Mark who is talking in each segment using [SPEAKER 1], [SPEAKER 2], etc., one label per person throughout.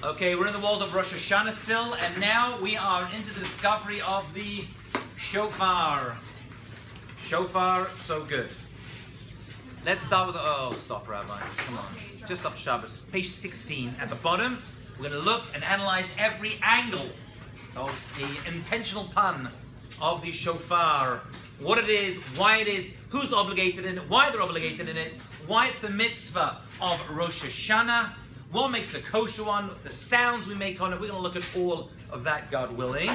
[SPEAKER 1] Okay, we're in the world of Rosh Hashanah still, and now we are into the discovery of the Shofar. Shofar, so good. Let's start with the... Oh, stop, Rabbi. Come on. Just up Shabbos. Page 16 at the bottom. We're going to look and analyze every angle of the intentional pun of the Shofar. What it is, why it is, who's obligated in it, why they're obligated in it, why it's the mitzvah of Rosh Hashanah, what makes a kosher one, the sounds we make on it. We're going to look at all of that, God willing.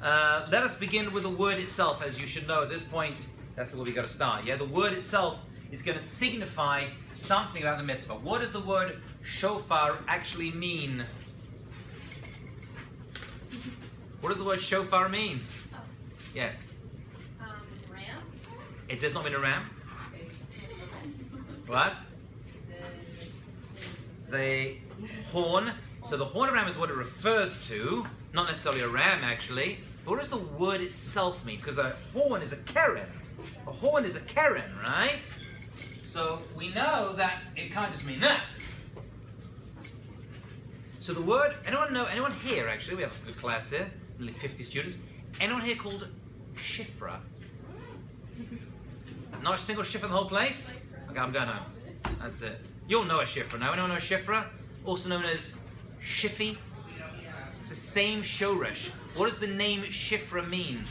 [SPEAKER 1] Let us begin with the word itself. As you should know at this point, that's the way we got to start. Yeah, the word itself is going to signify something about the mitzvah. What does the word shofar actually mean? What does the word shofar mean?
[SPEAKER 2] Oh.
[SPEAKER 1] Yes.
[SPEAKER 2] Ram?
[SPEAKER 1] It does not mean a ram. What? The horn. So the horn of ram is what it refers to, not necessarily a ram actually. But what does the word itself mean? Because a horn is a keren. A horn is a keren, right? So we know that it can't just mean that. So the word, anyone here actually, we have a good class here, nearly 50 students. Anyone here called Shifra? Not a single Shifra in the whole place? Okay, I'm going home. That's it. You'll know a Shifra now. Anyone know a Shifra? Also known as Shifi. It's the same Shoresh. What does the name Shifra mean?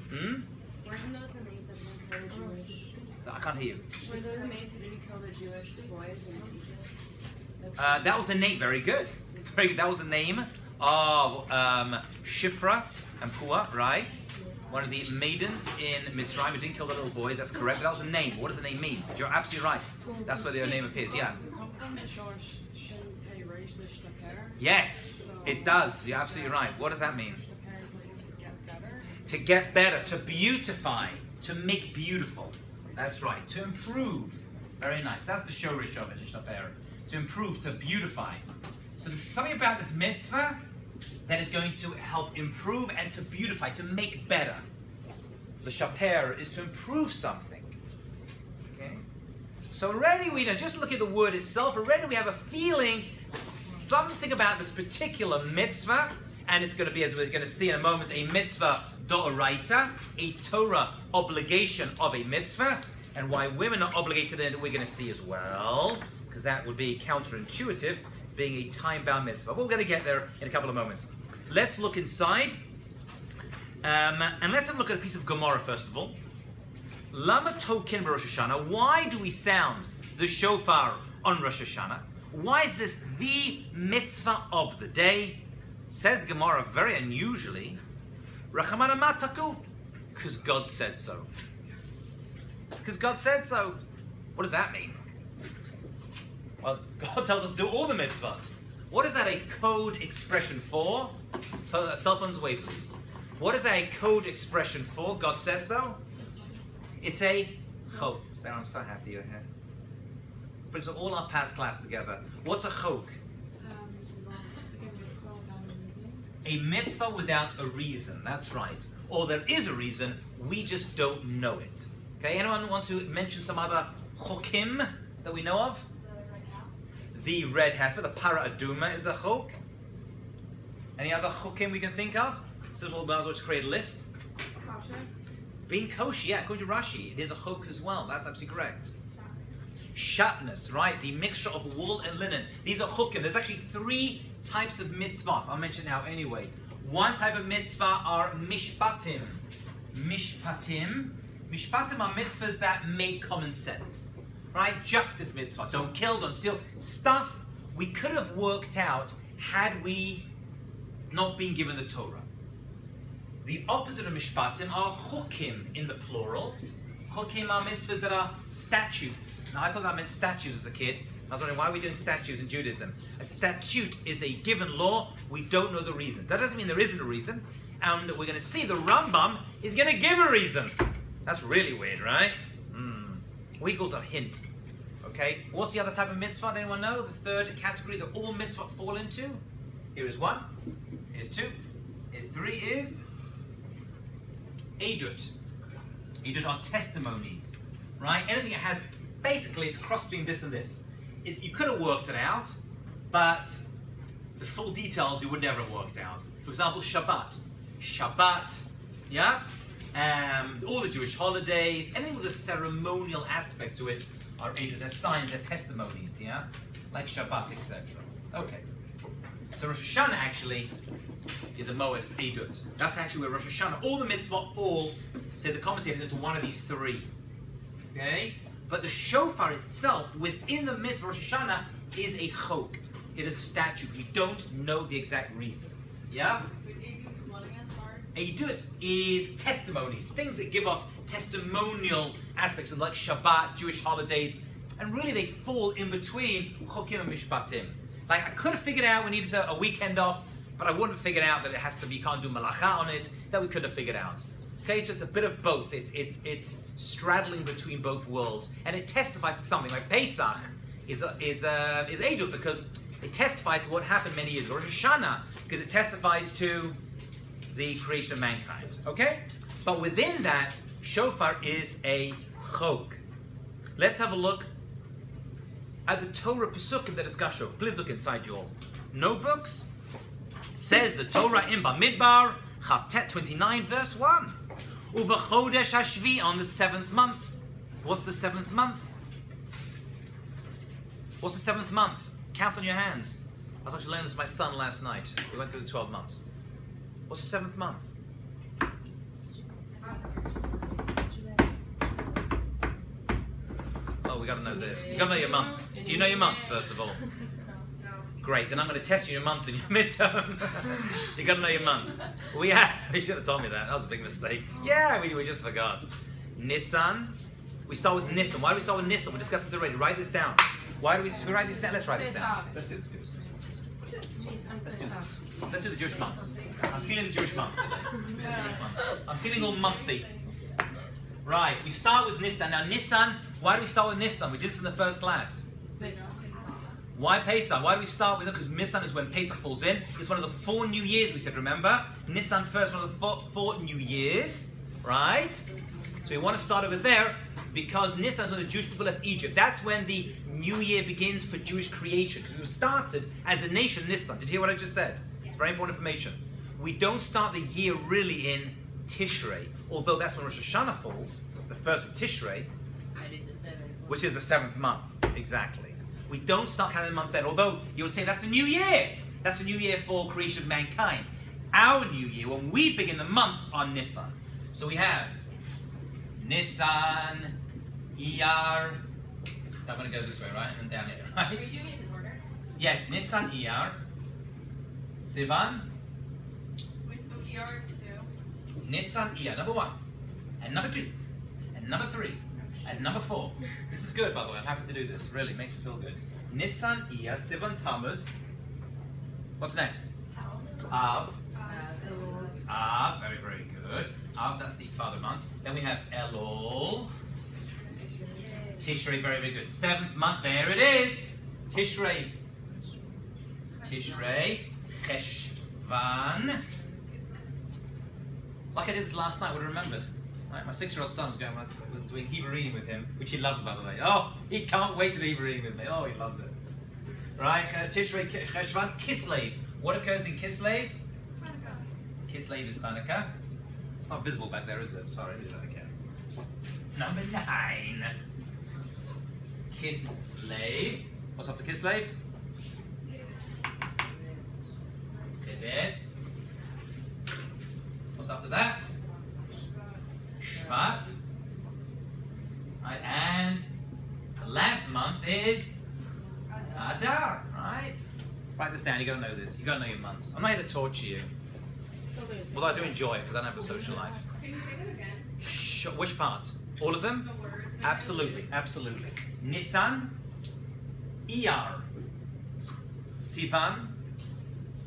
[SPEAKER 1] Hmm?
[SPEAKER 3] Weren't those the maids that didn't kill the Jewish?
[SPEAKER 1] I can't hear you.
[SPEAKER 3] Were those the maids who didn't kill the Jewish boys in Egypt?
[SPEAKER 1] That was the name. Very good. Very good. That was the name of Shifra and Pua, right? One of the maidens in Mitzrayim who didn't kill the little boys. That's correct. But that was the name. What does the name mean? You're absolutely right. That's where their name appears. Yeah. Yes, it does. You're absolutely right. What does that mean? To get better, to beautify, to make beautiful. That's right. To improve. Very nice. That's the shorish of it, Shofar. To improve, to beautify. So there's something about this mitzvah that is going to help improve and to beautify, to make better. The Shofar is to improve something. Okay? So already we know, just look at the word itself, already we have a feeling something about this particular mitzvah, and it's going to be, as we're going to see in a moment, a mitzvah d'oraita, a Torah obligation of a mitzvah, and why women are obligated in it we're going to see as well, because that would be counterintuitive, being a time-bound mitzvah. But we're going to get there in a couple of moments. Let's look inside, and let's have a look at a piece of Gemara first of all. Lama tokin Rosh Hashanah. Why do we sound the shofar on Rosh Hashanah? Why is this the mitzvah of the day? Says the Gemara very unusually, Rachamana mataku, because God said so. Because God said so. What does that mean? Well, God tells us to do all the mitzvot. What is that a code expression for? Cell phones away, please. What is that a code expression for? God says so? It's a chok. Sarah, I'm so happy you're here. Brings all our past class together. What's a chok? A mitzvah without a reason. That's right. Or there is a reason, we just don't know it. Okay, anyone want to mention some other chokim that we know of? The red heifer, the para aduma is a chok. Any other chokim we can think of? This is what we'll to create a list.
[SPEAKER 3] Cautious.
[SPEAKER 1] Being kosher, yeah, according to Rashi, it is a chok as well. That's absolutely correct. Shatness, right? The mixture of wool and linen. These are chokim. There's actually 3 types of mitzvot. I'll mention now anyway. One type of mitzvah are mishpatim. Mishpatim. Mishpatim are mitzvahs that make common sense. Right? Justice mitzvah. Don't kill, don't steal. Stuff we could have worked out had we not been given the Torah. The opposite of mishpatim are chokim in the plural. Chokim are mitzvahs that are statutes. Now I thought that meant statues as a kid. I was wondering, why are we doing statutes in Judaism? A statute is a given law. We don't know the reason. That doesn't mean there isn't a reason. And we're going to see the Rambam is going to give a reason. That's really weird, right? We equals a hint. Okay, what's the other type of mitzvah? Anyone know? The third category that all mitzvah fall into? Here is 1. Here's 2. Here's 3 is Edut. Edut are testimonies, right? Anything that has, basically it's cross between this and this. You could have worked it out, but the full details you would never have worked out. For example, Shabbat. Shabbat, yeah? All the Jewish holidays, anything with a ceremonial aspect to it are either their signs, their testimonies, yeah? Like Shabbat, etc. Okay. So Rosh Hashanah actually is a moed, it's Eidut. That's actually where Rosh Hashanah, all the mitzvot fall, say the commentators, into one of these three. Okay? But the shofar itself, within the mitzvah Rosh Hashanah, is a chok. It is a statute. We don't know the exact reason. Yeah? Eidut is testimonies, things that give off testimonial aspects, of like Shabbat, Jewish holidays, and really they fall in between chokim and mishpatim. Like I could have figured out we needed a weekend off, but I wouldn't have figured out that it has to be, can't do malacha on it. That we could have figured out. Okay, so it's a bit of both. It's straddling between both worlds, and it testifies to something. Like Pesach is Eidut because it testifies to what happened many years ago. Rosh Hashanah because it testifies to the creation of mankind. Okay, but within that, shofar is a chok. Let's have a look at the Torah Pesukim that discuss shofar. Please look inside your notebooks. Says the Torah in Bamidbar, Chavtet 29, verse 1. Uvachodesh Hashvi, on the 7th month. What's the 7th month? What's the 7th month? Count on your hands. I was actually learning this with my son last night. We went through the 12 months. What's the 7th month? Oh, we got to know this. You got to know your months. Do you know your months, first of all? Great, then I'm going to test you your months in your midterm. You got to know your months. You should have told me that. That was a big mistake. Yeah, we just forgot. Nisan. We start with Nisan. Why do we start with Nisan? We discussed this already. Write this down. Should we write this down? Let's write this down. Let's do this. Let's do this. Let's do the Jewish months. I'm feeling the Jewish months today. I'm feeling all monthy. Right, we start with Nisan. Now Nisan, why do we start with Nisan? We did this in the first class. Why Pesach? Why do we start with it? Because Nisan is when Pesach falls in. It's one of the 4 new years, we said, remember? Nisan first, one of the 4 new years, right? So we want to start over there because Nisan is when the Jewish people left Egypt. That's when the new year begins for Jewish creation. Because we were started as a nation Nisan. Did you hear what I just said? It's very important information. We don't start the year really in Tishrei, although that's when Rosh Hashanah falls, the first of Tishrei, which is the 7th month, exactly. We don't start counting the month then, although you would say that's the new year. That's the new year for creation of mankind. Our new year, when we begin the months, on Nisan. So we have Nisan, Iyar. I'm going to go this way, right? And then down here, right?
[SPEAKER 2] Are you doing it in order?
[SPEAKER 1] Yes, Nisan, Iyar, Sivan.
[SPEAKER 2] Wait, so ER is 2?
[SPEAKER 1] Nisan, Iyar, number 1. And number 2. And number 3. And number 4. This is good, by the way. I'm happy to do this. Really, makes me feel good. Nisan, Iyar, Sivan, Tammuz. What's next? Av. Av, very, very good. Av, that's the father month. Then we have Elul. Tishrei, very, very good. 7th month, there it is. Tishrei. Tishrei. Cheshvan. Like I did this last night, I would have remembered. Right? My 6-year-old son was going, we're doing Hebrew reading with him, which he loves, by the way. Oh, he can't wait to do Hebrew reading with me. Oh, he loves it. Right? Tishrei, Cheshvan, Kislev. What occurs in Kislev? Kislev is Hanukkah. It's not visible back there, is it? Sorry, do that again. Number 9. Kislev. What's after Kislev? David. What's after that? Shvat. Right, and the last month is Adar, right? Write this down, you gotta know this. You gotta know your months. I'm not here to torture you. Although I do enjoy it because I don't have a social life.
[SPEAKER 2] Can you say that again?
[SPEAKER 1] Which part? All of them?
[SPEAKER 2] The words.
[SPEAKER 1] Absolutely, absolutely. Nisan, Iyar, Sivan,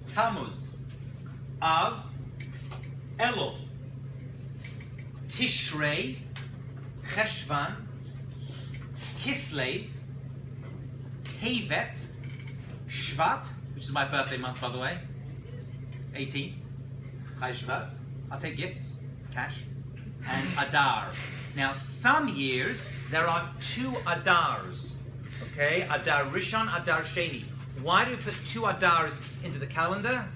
[SPEAKER 1] Tammuz, Av, Elul, Tishrei, Cheshvan, Kislev, Tevet, Shvat, which is my birthday month, by the way, 18. Chai Shvat. I'll take gifts, cash, and Adar. Now, some years there are 2 Adars. Okay, Adar Rishon, Adar Sheni. Why do we put 2 Adars into the calendar?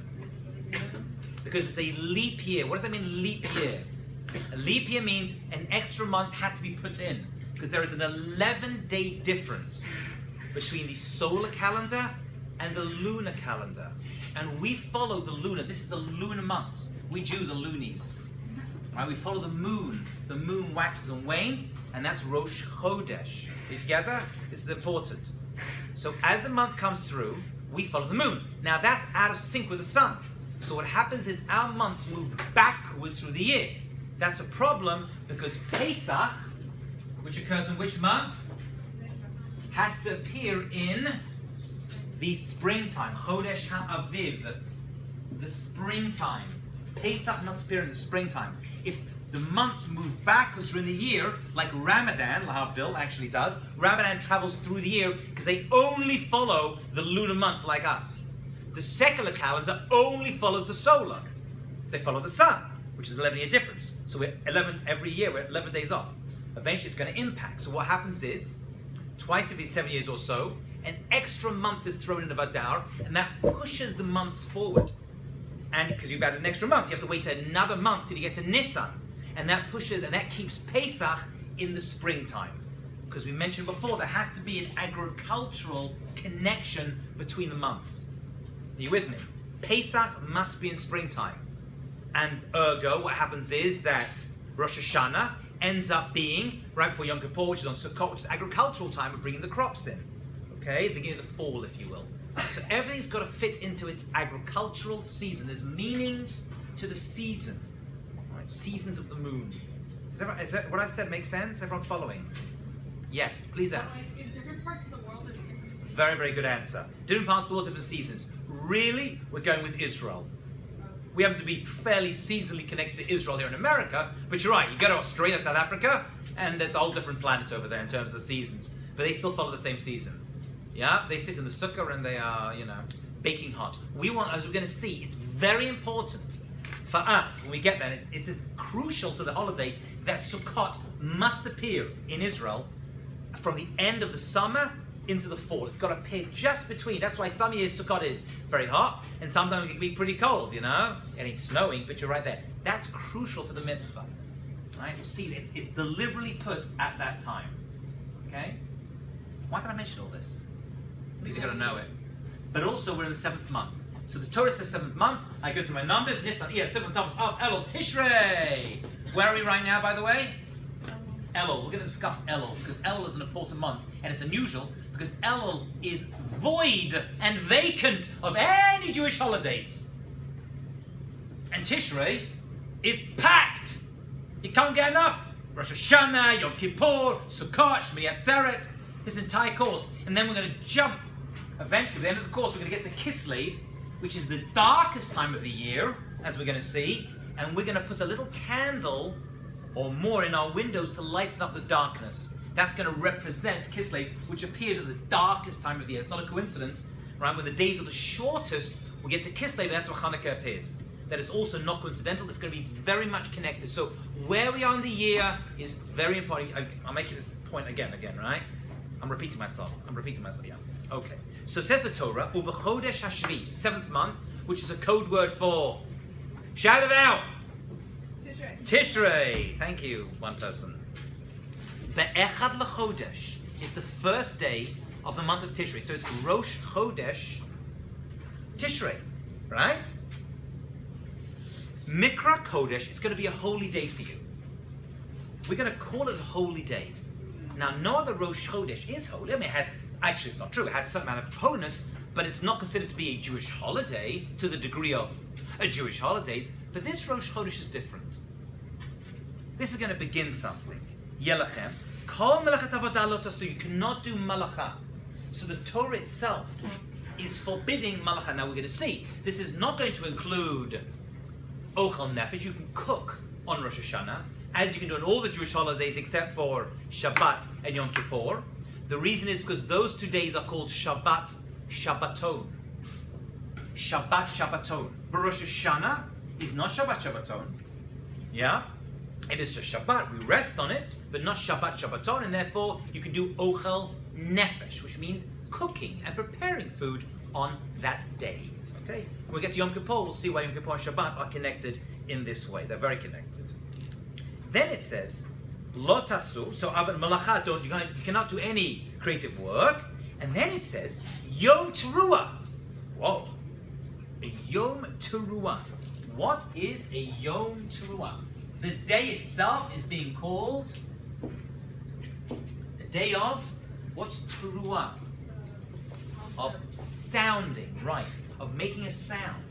[SPEAKER 1] Because it's a leap year. What does that mean, leap year? A leap year means an extra month had to be put in, because there is an 11-day difference between the solar calendar and the lunar calendar. And we follow the lunar. This is the lunar months. We Jews are loonies. Right? We follow the moon. The moon waxes and wanes, and that's Rosh Chodesh. Are you together? This is important. So as the month comes through, we follow the moon. Now that's out of sync with the sun. So what happens is our months move backwards through the year. That's a problem because Pesach, which occurs in which month? Has to appear in the springtime. Chodesh HaAviv, the springtime. Pesach must appear in the springtime. If the months move backwards through the year, like Ramadan, Lahavdil actually does, Ramadan travels through the year because they only follow the lunar month like us. The secular calendar only follows the solar. They follow the sun, which is an 11-year difference. So we're 11 every year, we're 11 days off. Eventually it's going to impact. So what happens is, twice every 7 years or so, an extra month is thrown in of Adar, and that pushes the months forward. And because you've had an extra month, you have to wait another month till you get to Nisan. And that pushes, and that keeps Pesach in the springtime. Because we mentioned before, there has to be an agricultural connection between the months. Are you with me? Pesach must be in springtime. And ergo, what happens is that Rosh Hashanah ends up being right before Yom Kippur, which is on Sukkot, which is agricultural time of bringing the crops in. Okay, the beginning of the fall, if you will. So everything's got to fit into its agricultural season. There's meanings to the season. Right? Seasons of the moon. Is that what I said make sense? Everyone following? Yes, please ask.
[SPEAKER 2] Like in different parts of the world, there's different seasons.
[SPEAKER 1] Very, very good answer. Different parts of the world, different seasons. Really, we're going with Israel. We happen to be fairly seasonally connected to Israel here in America, but you're right, you go to Australia, South Africa, and it's a whole different planet over there in terms of the seasons. But they still follow the same season. Yeah, they sit in the sukkah and they are, you know, baking hot. We want, as we're going to see, it's very important for us when we get there. It's as crucial to the holiday that Sukkot must appear in Israel from the end of the summer into the fall. It's got to appear just between. That's why some years Sukkot is very hot, and sometimes it can be pretty cold, you know? It ain't snowing, but you're right there. That's crucial for the mitzvah. Right? You'll see it's deliberately put at that time. Okay? Why did I mention all this? Because you've got to know it. But also, we're in the 7th month. So the Torah says 7th month. I go through my numbers. Nisan, 7 times up. Elul, Tishrei. Where are we right now, by the way? Elul. We're going to discuss Elul because Elul is an important month. And it's unusual because Elul is void and vacant of any Jewish holidays. And Tishrei is packed. You can't get enough. Rosh Hashanah, Yom Kippur, Sukkot, Shmini Atzeret. This entire course. And then we're going to jump. Eventually, at the end of the course, we're going to get to Kislev, which is the darkest time of the year, as we're going to see. And we're going to put a little candle or more in our windows to lighten up the darkness. That's going to represent Kislev, which appears at the darkest time of the year. It's not a coincidence, right? When the days are the shortest, we get to Kislev, and that's where Hanukkah appears. That is also not coincidental. It's going to be very much connected. So where we are in the year is very important. I'll make this point again, right? I'm repeating myself, yeah. Okay. So it says the Torah, Uva Chodesh Hashvi, 7th month, which is a code word for, shout it out!
[SPEAKER 2] Tishrei.
[SPEAKER 1] Tishrei. Thank you, one person. Be'echad l'chodesh is the first day of the month of Tishrei. So it's Rosh Chodesh Tishrei, right? Mikra Kodesh, it's going to be a holy day for you. We're going to call it a holy day. Now, no other Rosh Chodesh is holy. I mean, it has, actually it's not true, it has some amount of holiness, but it's not considered to be a Jewish holiday to the degree of a Jewish holidays. But this Rosh Chodesh is different. This is going to begin something. Yelachem. Kol melachat avodah lo tasu. You cannot do malacha. So the Torah itself is forbidding malacha. Now we're going to see, this is not going to include ochel nefesh. You can cook on Rosh Hashanah, as you can do on all the Jewish holidays except for Shabbat and Yom Kippur. The reason is because those 2 days are called Shabbat Shabbaton. Shabbat Shabbaton. But Rosh Hashanah is not Shabbat Shabbaton. Yeah? It is a Shabbat. We rest on it, but not Shabbat Shabbaton, and therefore you can do Ochel Nefesh, which means cooking and preparing food on that day. Okay? When we get to Yom Kippur, we'll see why Yom Kippur and Shabbat are connected in this way. They're very connected. Then it says, Lo tasu, so malacha, you cannot do any creative work. And then it says, Yom Teruah. Whoa. A Yom Teruah. What is a Yom Teruah? The day itself is being called a day of, what's Teruah? Of sounding, right. Of making a sound.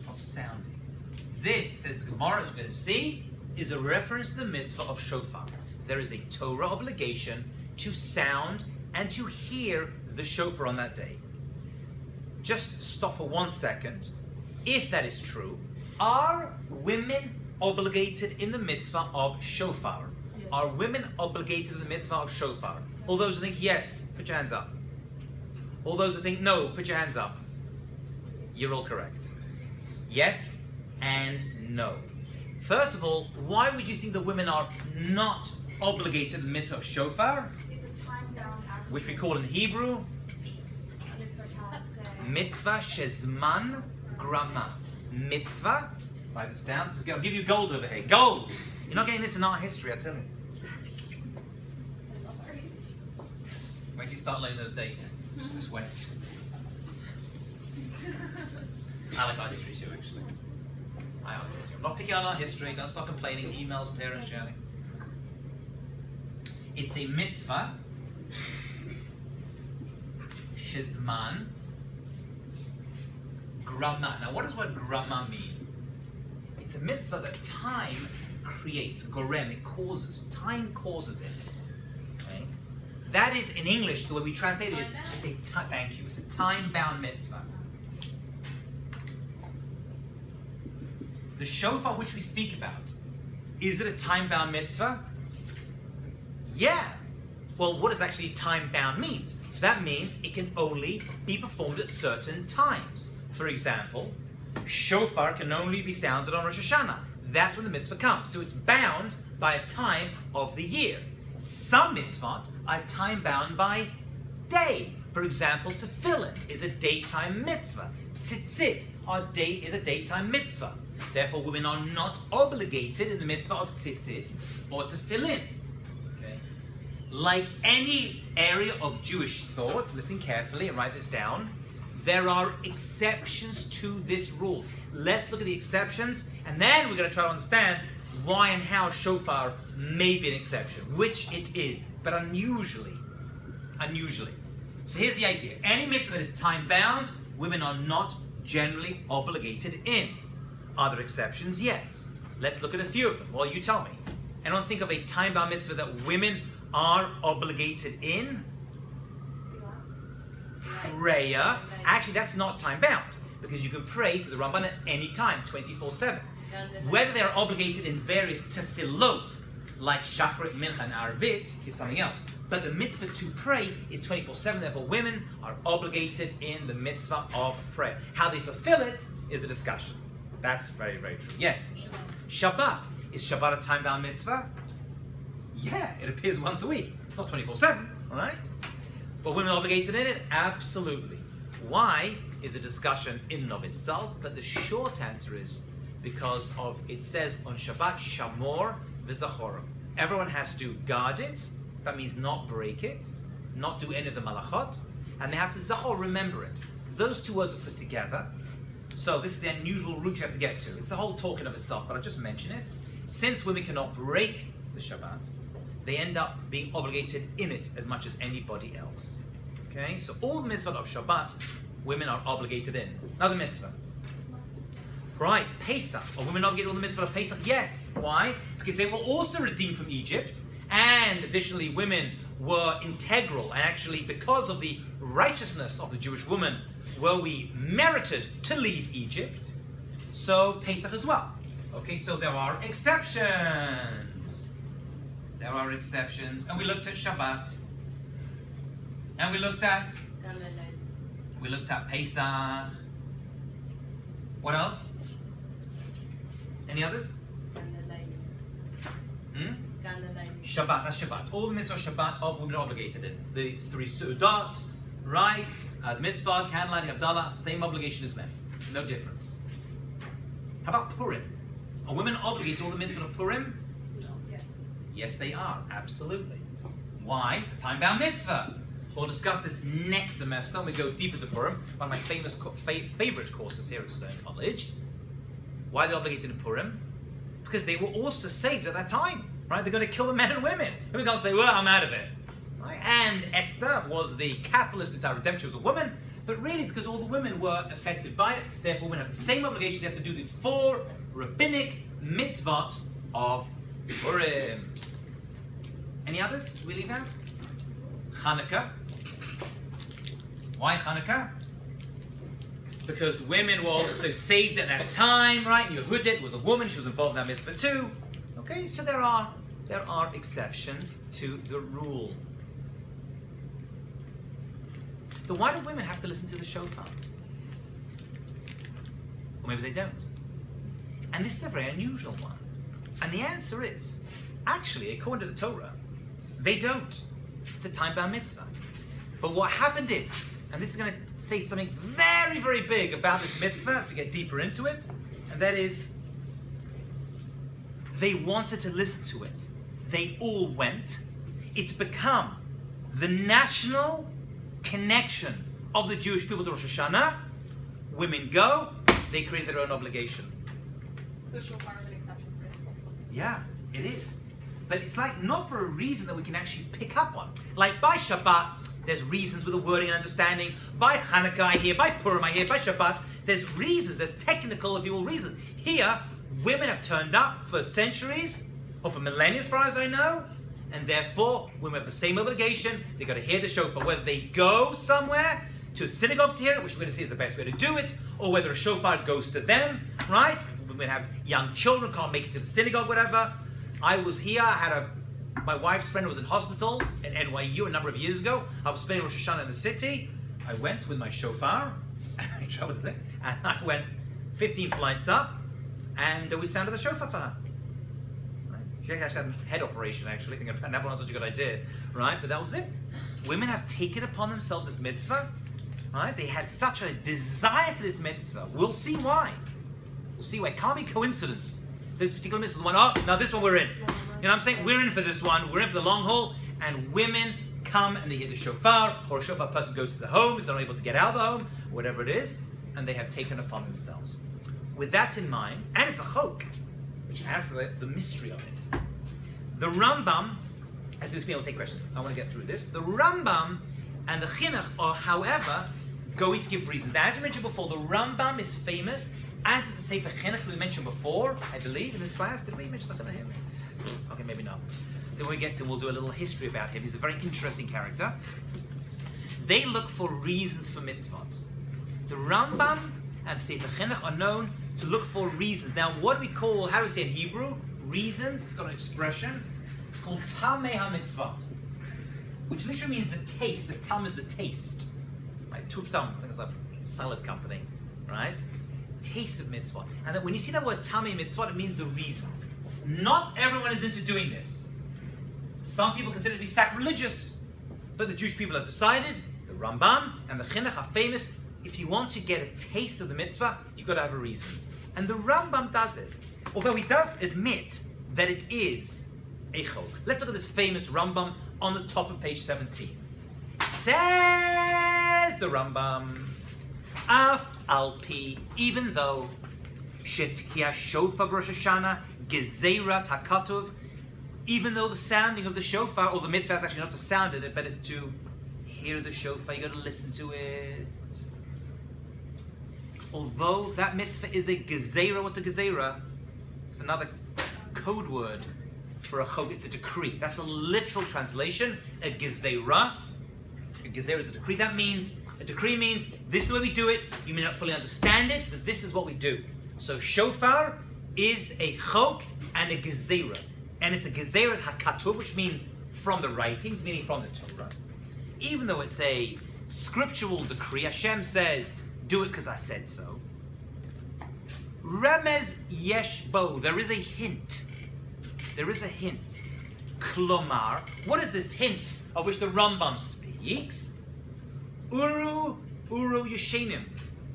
[SPEAKER 1] Of sounding. This, says the Gemara, as we're going to see, is a reference to the mitzvah of shofar. There is a Torah obligation to sound and to hear the shofar on that day. Just stop for 1 second. If that is true, are women obligated in the mitzvah of shofar? Yes. Are women obligated in the mitzvah of shofar? All those who think yes, put your hands up. All those who think no, put your hands up. You're all correct. Yes and no. First of all, why would you think that women are not obligated in the mitzvah of shofar?
[SPEAKER 3] It's a time-bound act.
[SPEAKER 1] Which we call in Hebrew mitzvah shezman grama. Mitzvah, write this down. I'll give you gold over here. Gold! You're not getting this in art history, I tell you. Wait till you start learning those dates. Just wait. I like art history too, actually. I'm not picking on art history. Don't start complaining. Emails, parents, shouting. It's a mitzvah. Shizman. Grama. Now, what does the word grama mean? It's a mitzvah that time creates. Gorem. It causes. Time causes it. Okay? That is, in English, the way we translate it is, thank you, it's a time-bound mitzvah. The shofar which we speak about, is it a time-bound mitzvah? Yeah. Well, what does actually time-bound mean? That means it can only be performed at certain times. For example, shofar can only be sounded on Rosh Hashanah. That's when the mitzvah comes. So it's bound by a time of the year. Some mitzvot are time-bound by day. For example, tefillin is a daytime mitzvah. Tzitzit is a daytime mitzvah. Therefore, women are not obligated in the mitzvah of tzitzit or tefillin. Okay? Like any area of Jewish thought, listen carefully and write this down, there are exceptions to this rule. Let's look at the exceptions, and then we're going to try to understand why and how shofar may be an exception, which it is, but unusually. So here's the idea. Any mitzvah that is time-bound, women are not generally obligated in. Are there exceptions? Yes. Let's look at a few of them. Well, you tell me. Anyone think of a time-bound mitzvah that women are obligated in? Prayer. Actually, that's not time-bound, because you can pray to the Ramban at any time, 24/7. Whether they are obligated in various tefillot, like Shachrit, Mincha, and Arvit, is something else. But the mitzvah to pray is 24/7. Therefore, women are obligated in the mitzvah of prayer. How they fulfill it is a discussion. That's very, very true. Yes. Shabbat. Is Shabbat a time-bound mitzvah? Yeah, it appears once a week. It's not 24/7, all right? But women are obligated in it? Absolutely. Why is a discussion in and of itself, but the short answer is because of, it says on Shabbat, Shamor v'Zachorim. Everyone has to guard it, that means not break it, not do any of the malachot, and they have to Zachor, remember it. Those two words are put together, so this is the unusual route you have to get to. It's a whole talk in of itself, but I'll just mention it. Since women cannot break the Shabbat, they end up being obligated in it as much as anybody else. Okay, so all the mitzvah of Shabbat, women are obligated in. Another mitzvah. Right, Pesach. Are women obligated on the mitzvah of Pesach? Yes. Why? Because they were also redeemed from Egypt, and additionally women were integral, and actually because of the righteousness of the Jewish woman, were we merited to leave Egypt. So Pesach as well. Okay, so there are exceptions. There are exceptions. And we looked at Shabbat. And we looked at Pesach. What else? Any others? Shabbat, that's Shabbat. All the mitzvahs of Shabbat are women obligated in. The 3 Su'udat, right? The mitzvah, candlelighting, Havdalah, same obligation as men. No difference. How about Purim? Are women obligated to all the mitzvah of Purim?
[SPEAKER 3] No. Yes.
[SPEAKER 1] Yes, they are. Absolutely. Why? It's a time-bound mitzvah. We'll discuss this next semester when we go deeper to Purim, one of my famous favorite courses here at Stone College. Why are they obligated to Purim? Because they were also saved at that time, right? They're going to kill the men and women. And we can't say, well, I'm out of it. Right? And Esther was the catalyst of the entire redemption. She was a woman, but really because all the women were affected by it, therefore women have the same obligation. They have to do the 4 rabbinic mitzvot of Purim. Any others? Do we leave out? Hanukkah. Why Hanukkah? Because women were also saved at that time, right? Yehudit was a woman, she was involved in that mitzvah too. Okay, so there are exceptions to the rule. Then why do women have to listen to the shofar? Or maybe they don't. And this is a very unusual one. And the answer is, actually, according to the Torah, they don't. It's a time-bound mitzvah. But what happened is, and this is going to say something very, very big about this mitzvah as we get deeper into it, and that is, they wanted to listen to it. They all went. It's become the national connection of the Jewish people to Rosh Hashanah. Women go, they create their own obligation.
[SPEAKER 2] So Shofar is an exception for it.
[SPEAKER 1] Yeah, it is. But it's like not for a reason that we can actually pick up on. Like by Shabbat, there's reasons with the wording and understanding. By Hanukkah I hear, by Purim I hear, by Shabbat, there's reasons, there's technical, if you will, reasons. Here, women have turned up for centuries, or for millennia as far as I know, and therefore, women have the same obligation. They've got to hear the shofar, whether they go somewhere to a synagogue to hear it, which we're going to see is the best way to do it, or whether a shofar goes to them, right? If women have young children, can't make it to the synagogue, whatever. I was here, my wife's friend was in hospital at NYU a number of years ago. I was spending Rosh Hashanah in the city. I went with my shofar, and I traveled with it, and I went 15 flights up, and we sounded the shofar for her. Right? She actually had a head operation, actually. I think an ambulance was such a good idea, right? But that was it. Women have taken upon themselves this mitzvah, right? They had such a desire for this mitzvah. We'll see why. We'll see why. It can't be coincidence. This particular mitzvah is the one, oh, now this one we're in. You know what I'm saying? We're in for this one. We're in for the long haul. And women come and they hear the shofar, or a shofar person goes to the home if they're not able to get out of the home, whatever it is, and they have taken upon themselves. With that in mind, and it's a chok, which has the mystery of it. The Rambam, as soon as people take questions, I want to get through this. The Rambam and the Chinuch are, however, going to give reasons. Now, as we mentioned before, the Rambam is famous, as is the Sefer Chinuch we mentioned before, I believe, in this class. Did we mention the Chinuch here? Okay, maybe not. Then when we get to, we'll do a little history about him. He's a very interesting character. They look for reasons for mitzvot. The Rambam and the Sefer Chinuch are known to look for reasons. Now, what do we call, how do we say in Hebrew? Reasons. It's got an expression. It's called Tamei HaMitzvot, which literally means the taste. The tam is the taste. Right? Tuftam, I think it's a salad company, right? Taste of mitzvot. And that when you see that word Tamei Mitzvot, it means the reasons. Not everyone is into doing this. Some people consider it to be sacrilegious. But the Jewish people have decided, the Rambam and the Chinuch are famous, if you want to get a taste of the mitzvah, you've got to have a reason. And the Rambam does it. Although he does admit that it is a chok. Let's look at this famous Rambam on the top of page 17. Says the Rambam, Af al pi, even though Shetkia shofar Rosh Hashanah Gezeirat hakatuv, even though the sounding of the shofar, or the mitzvah is actually not to sound it, but it's to hear the shofar, you got to listen to it. Although that mitzvah is a gezeira, what's a gezeira? It's another code word for a chok. It's a decree. That's the literal translation. A gezeira. A gezeira is a decree. That means, a decree means this is the way we do it. You may not fully understand it, but this is what we do. So shofar is a chok and a gezeira. And it's a gezeira hakatuv, which means from the writings, meaning from the Torah. Even though it's a scriptural decree, Hashem says, do it because I said so. Remez yesh bo, there is a hint. There is a hint. Klomar, what is this hint of which the Rambam speaks? Uru yeshenim.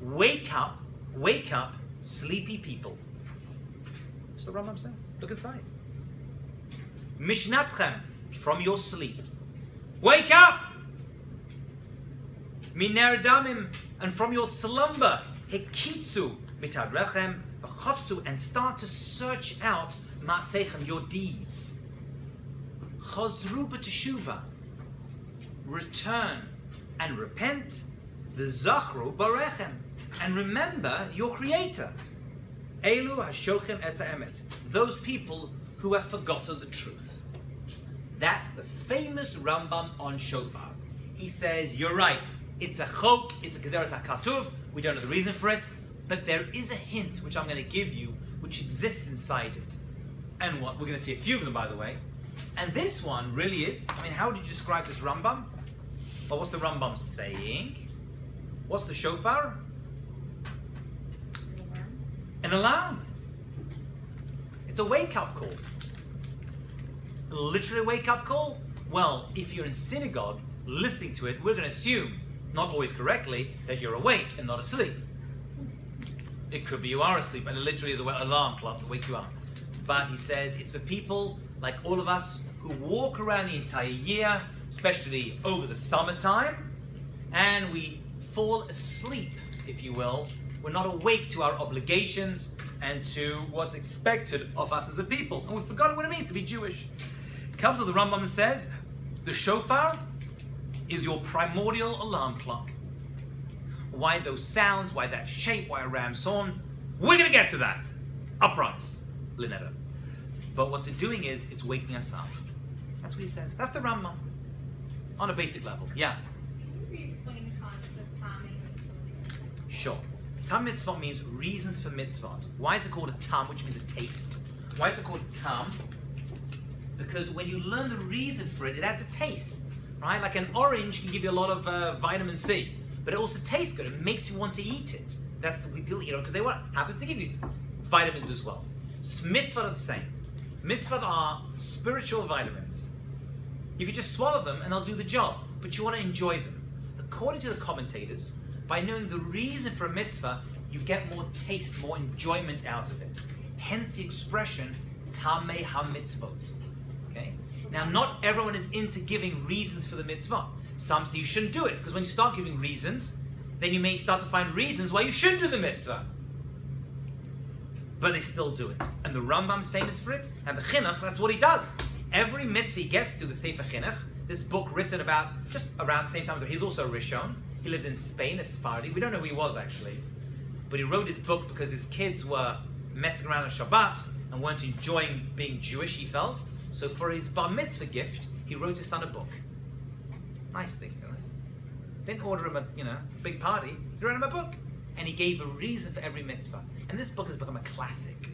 [SPEAKER 1] Wake up, sleepy people. That's what the Rambam says. Look inside. Mishnatchem, from your sleep. Wake up! Miner damim, and from your slumber. Hekitzu mitadrechem v'chafsu, and start to search out ma'asechem, your deeds. Chazru b'teshuva, return and repent. V'zachru barechem, and remember your Creator. Elu hashochem et ha'emet, those people who have forgotten the truth. That's the famous Rambam on Shofar. He says, you're right, it's a chok, it's a gezeret hakatuv, we don't know the reason for it, but there is a hint which I'm going to give you, which exists inside it. And what? We're going to see a few of them, by the way. And this one really is, I mean, how would you describe this Rambam? Well, what's the Rambam saying? What's the Shofar? An alarm. It's a wake-up call. Literally a wake-up call? Well, if you're in synagogue listening to it, we're going to assume, not always correctly, that you're awake and not asleep. It could be you are asleep, and it literally is an alarm clock to wake you up. But he says it's for people like all of us who walk around the entire year, especially over the summertime, and we fall asleep, if you will. We're not awake to our obligations and to what's expected of us as a people. And we've forgotten what it means to be Jewish. It comes with the Rambam and says, the shofar is your primordial alarm clock. Why those sounds, why that shape, why a ram's horn? We're going to get to that. I promise, Lynetta. But what it's doing is, it's waking us up. That's what he says. That's the Rambam. On a basic level, yeah.
[SPEAKER 2] Can you re-explain the concept of tam mitzvah?
[SPEAKER 1] Sure. Tam mitzvah means reasons for mitzvot. Why is it called a tam, which means a taste? Why is it called tam? Because when you learn the reason for it, it adds a taste, right? Like an orange can give you a lot of vitamin C, but it also tastes good. It makes you want to eat it. That's the way people eat it, because they what happens to give you vitamins as well. Mitzvot are the same. Mitzvot are spiritual vitamins. You could just swallow them and they'll do the job, but you want to enjoy them. According to the commentators, by knowing the reason for a mitzvah, you get more taste, more enjoyment out of it. Hence the expression, Tamei ha-mitzvot. Okay? Now, not everyone is into giving reasons for the mitzvah. Some say you shouldn't do it, because when you start giving reasons, then you may start to find reasons why you shouldn't do the mitzvah. But they still do it. And the Rambam's famous for it, and the Chinuch, that's what he does. Every mitzvah he gets to, the Sefer Chinuch, this book written about, just around the same time, so he's also a Rishon. He lived in Spain, a Sephardi. We don't know who he was, actually. But he wrote his book because his kids were messing around on Shabbat and weren't enjoying being Jewish, he felt. So for his bar mitzvah gift, he wrote his son a book. Nice thing, you know? Didn't order him a, big party. He wrote him a book. And he gave a reason for every mitzvah. And this book has become a classic.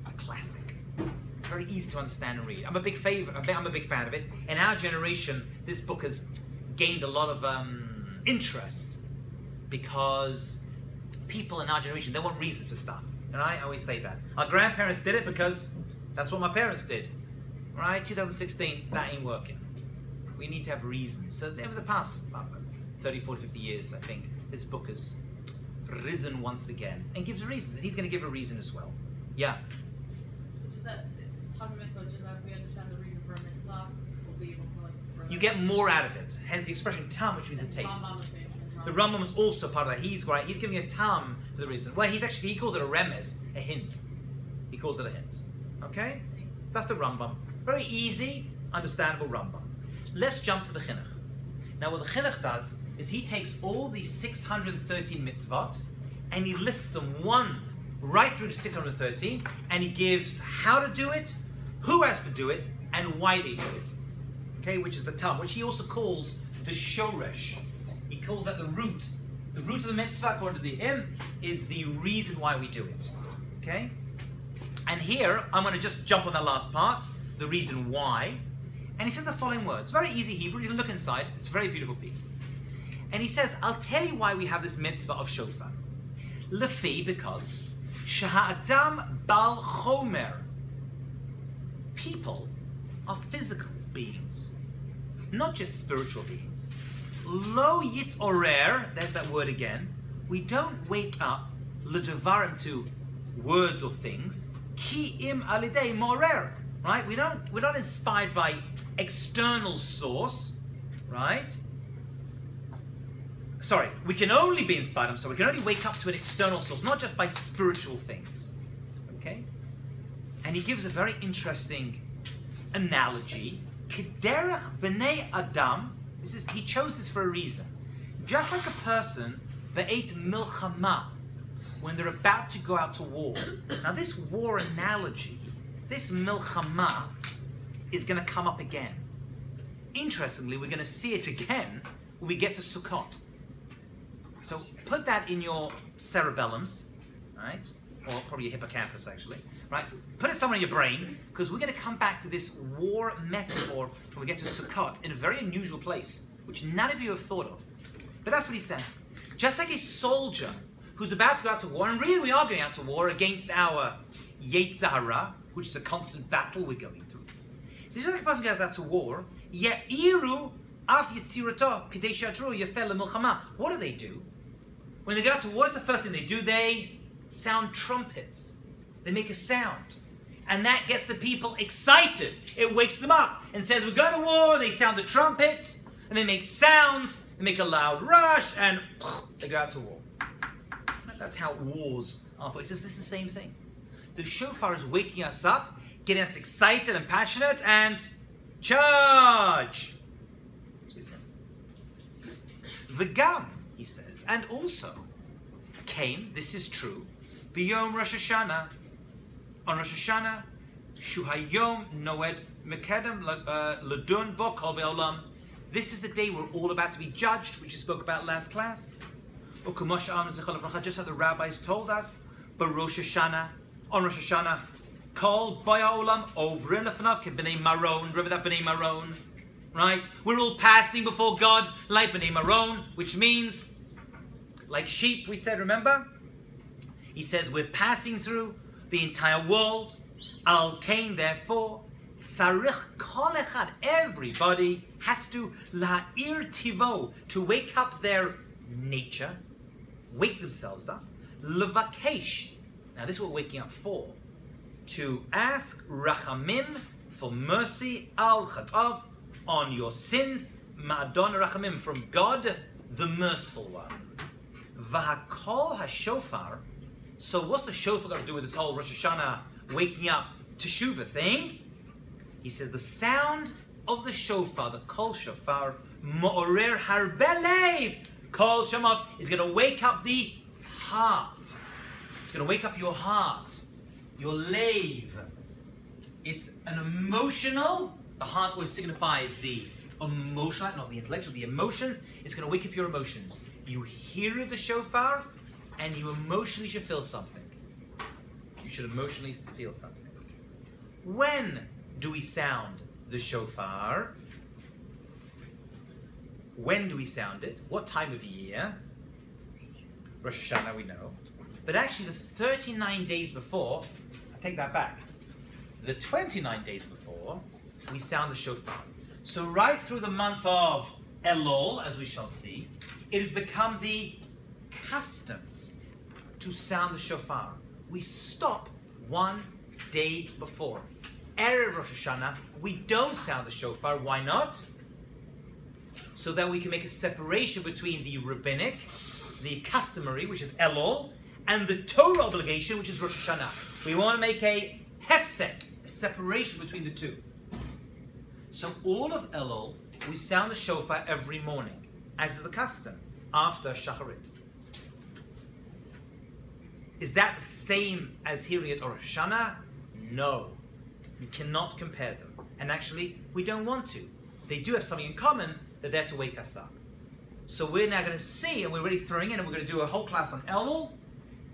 [SPEAKER 1] A classic. Very easy to understand and read. I'm a big fan of it. In our generation, this book has gained a lot of interest because people in our generation, they want reasons for stuff. And I always say that. Our grandparents did it because that's what my parents did. Right? 2016, that ain't working. We need to have reasons. So over the past 30, 40, 50 years, I think, this book has risen once again and gives reasons. And he's going to give a reason as well. Yeah?
[SPEAKER 2] It's just that, talking mitzvah, just as we understand the reason for a mitzvah, we'll be able to
[SPEAKER 1] you get more out of it. Hence the expression tam, which means a taste. The Rambam is also part of that. He's right. He's giving a tam for the reason. Well, he calls it a remez, a hint. He calls it a hint. Okay? That's the Rambam. Very easy, understandable Rambam. Let's jump to the Chinuch. Now, what the Chinuch does is he takes all these 613 mitzvot and he lists them one right through to 613, and he gives how to do it, who has to do it, and why they do it. Okay, which is the tam, which he also calls the shoresh. He calls that the root. The root of the mitzvah, according to the hymn, is the reason why we do it. Okay? And here, I'm going to just jump on that last part, the reason why. And he says the following words. Very easy Hebrew. You can look inside. It's a very beautiful piece. And he says, I'll tell you why we have this mitzvah of shofar. Lefi, because Shahadam bal chomer. People are physical beings, not just spiritual beings. Lo yit orer, there's that word again. We don't wake up ledevarim to words or things. Ki im alidei morer, right? We're not inspired by external source, right? Sorry, we can only be inspired, we can only wake up to an external source, not just by spiritual things, okay? And he gives a very interesting analogy. Kederach b'nei Adam, he chose this for a reason. Just like a person, be'et milchama, when they're about to go out to war. Now this war analogy, this milchama, is going to come up again. Interestingly, we're going to see it again when we get to Sukkot. So put that in your cerebellums, right? Or probably your hippocampus, actually. Right? So put it somewhere in your brain, because we're going to come back to this war metaphor when we get to Sukkot in a very unusual place, which none of you have thought of. But that's what he says. Just like a soldier who's about to go out to war, and really we are going out to war against our Yetzer Hara, which is a constant battle we're going through. So just like a person goes out to war, Ya'iru af yitzirato k'dei shatru yafel lemilchama. What do? When they go out to war, what's the first thing they do? They sound trumpets. They make a sound. And that gets the people excited. It wakes them up and says, we're going to war. They sound the trumpets, and they make sounds, they make a loud rush, and they go out to war. That's how wars are. He says this is the same thing. The shofar is waking us up, getting us excited and passionate, and charge. That's what he says. V'gam, he says, and also came, this is true, b'yom Rosh Hashanah, on Rosh Hashanah, shu hayom noed mekedem ladun bo kol be'olam. This is the day we're all about to be judged, which you spoke about last class. Just like the rabbis told us, but Rosh Hashanah, on Rosh Hashanah, kol be'olam ovrin lefanav k'bnei maron. Remember that bnei maron, right? We're all passing before God like bnei maron, which means like sheep. We said, remember? He says we're passing through the entire world. Al kain, therefore, tzarich kol echad, everybody has to la'ir tivo, to wake up their nature, wake themselves up. Levakesh, now this is what we're waking up for, to ask rachamim, for mercy, al chatav, on your sins, ma'adon rachamim, from God, the merciful one. V'hakol hashofar. So what's the shofar got to do with this whole Rosh Hashanah waking up teshuvah thing? He says the sound of the shofar, the kol shofar, ma'orer harbelev, kol shamav, is going to wake up the heart. It's going to wake up your heart, your lave. It's an emotional, the heart always signifies the emotional, not the intellectual, the emotions. It's going to wake up your emotions. You hear the shofar, and you emotionally should feel something. You should emotionally feel something. When do we sound the shofar? When do we sound it? What time of year? Rosh Hashanah, we know. But actually, the 39 days before, I take that back. The 29 days before, we sound the shofar. So right through the month of Elul, as we shall see, it has become the custom to sound the shofar. We stop one day before. Erev Rosh Hashanah, we don't sound the shofar. Why not? So that we can make a separation between the rabbinic, the customary, which is Elul, and the Torah obligation, which is Rosh Hashanah. We want to make a hefsek, a separation between the two. So all of Elul, we sound the shofar every morning, as is the custom, after Shacharit. Is that the same as hearing it on Rosh Hashanah? No. You cannot compare them. And actually, we don't want to. They do have something in common. They're there to wake us up. So we're now going to see, and we're already throwing in, and we're going to do a whole class on Elul.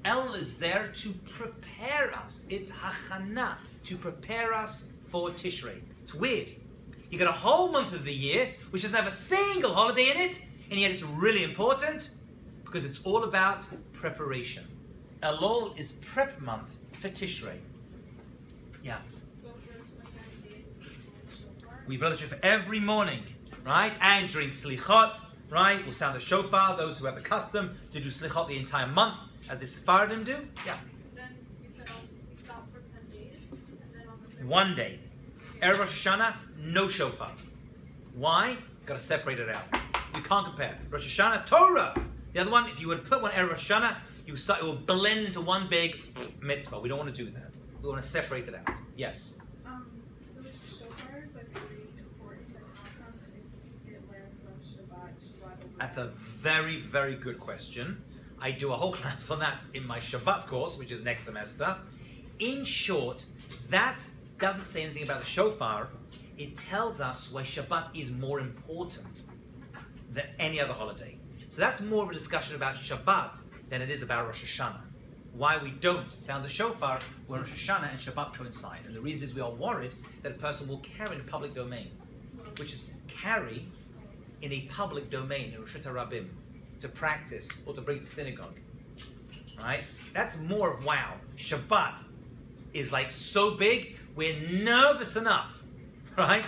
[SPEAKER 1] Elul is there to prepare us. It's Hashanah, to prepare us for Tishrei. It's weird. You got a whole month of the year, which doesn't have a single holiday in it, and yet it's really important, because it's all about preparation. Elul is prep month for Tishrei. Yeah.
[SPEAKER 2] So for 29 days, we blow the shofar?
[SPEAKER 1] We blow the shofar every morning, right? And during Slichot, right? We'll sound the shofar, those who have the custom to do slichot the entire month, as the Sephardim do. Yeah.
[SPEAKER 2] Then you said we stop for 10 days, and then on the third
[SPEAKER 1] 1 day. Erev Rosh Hashanah, no shofar. Why? Got to separate it out. You can't compare. Rosh Hashanah, Torah. The other one, if you would put one Erev Rosh Hashanah, it will blend into one big mitzvah. We don't want to do that. We want to separate it out. Yes.
[SPEAKER 4] So shofar is like really important. Like how come if it lands on Shabbat over
[SPEAKER 1] That's a very, very good question. I do a whole class on that in my Shabbat course, which is next semester. In short, that doesn't say anything about the shofar. It tells us why Shabbat is more important than any other holiday. So that's more of a discussion about Shabbat than it is about Rosh Hashanah. Why we don't sound the shofar when Rosh Hashanah and Shabbat coincide. And the reason is we are worried that a person will carry in a public domain, which is carry in a public domain, in Rosh Hashanah, to practice or to bring to synagogue. Right? That's more of wow. Shabbat is like so big, we're nervous enough, right,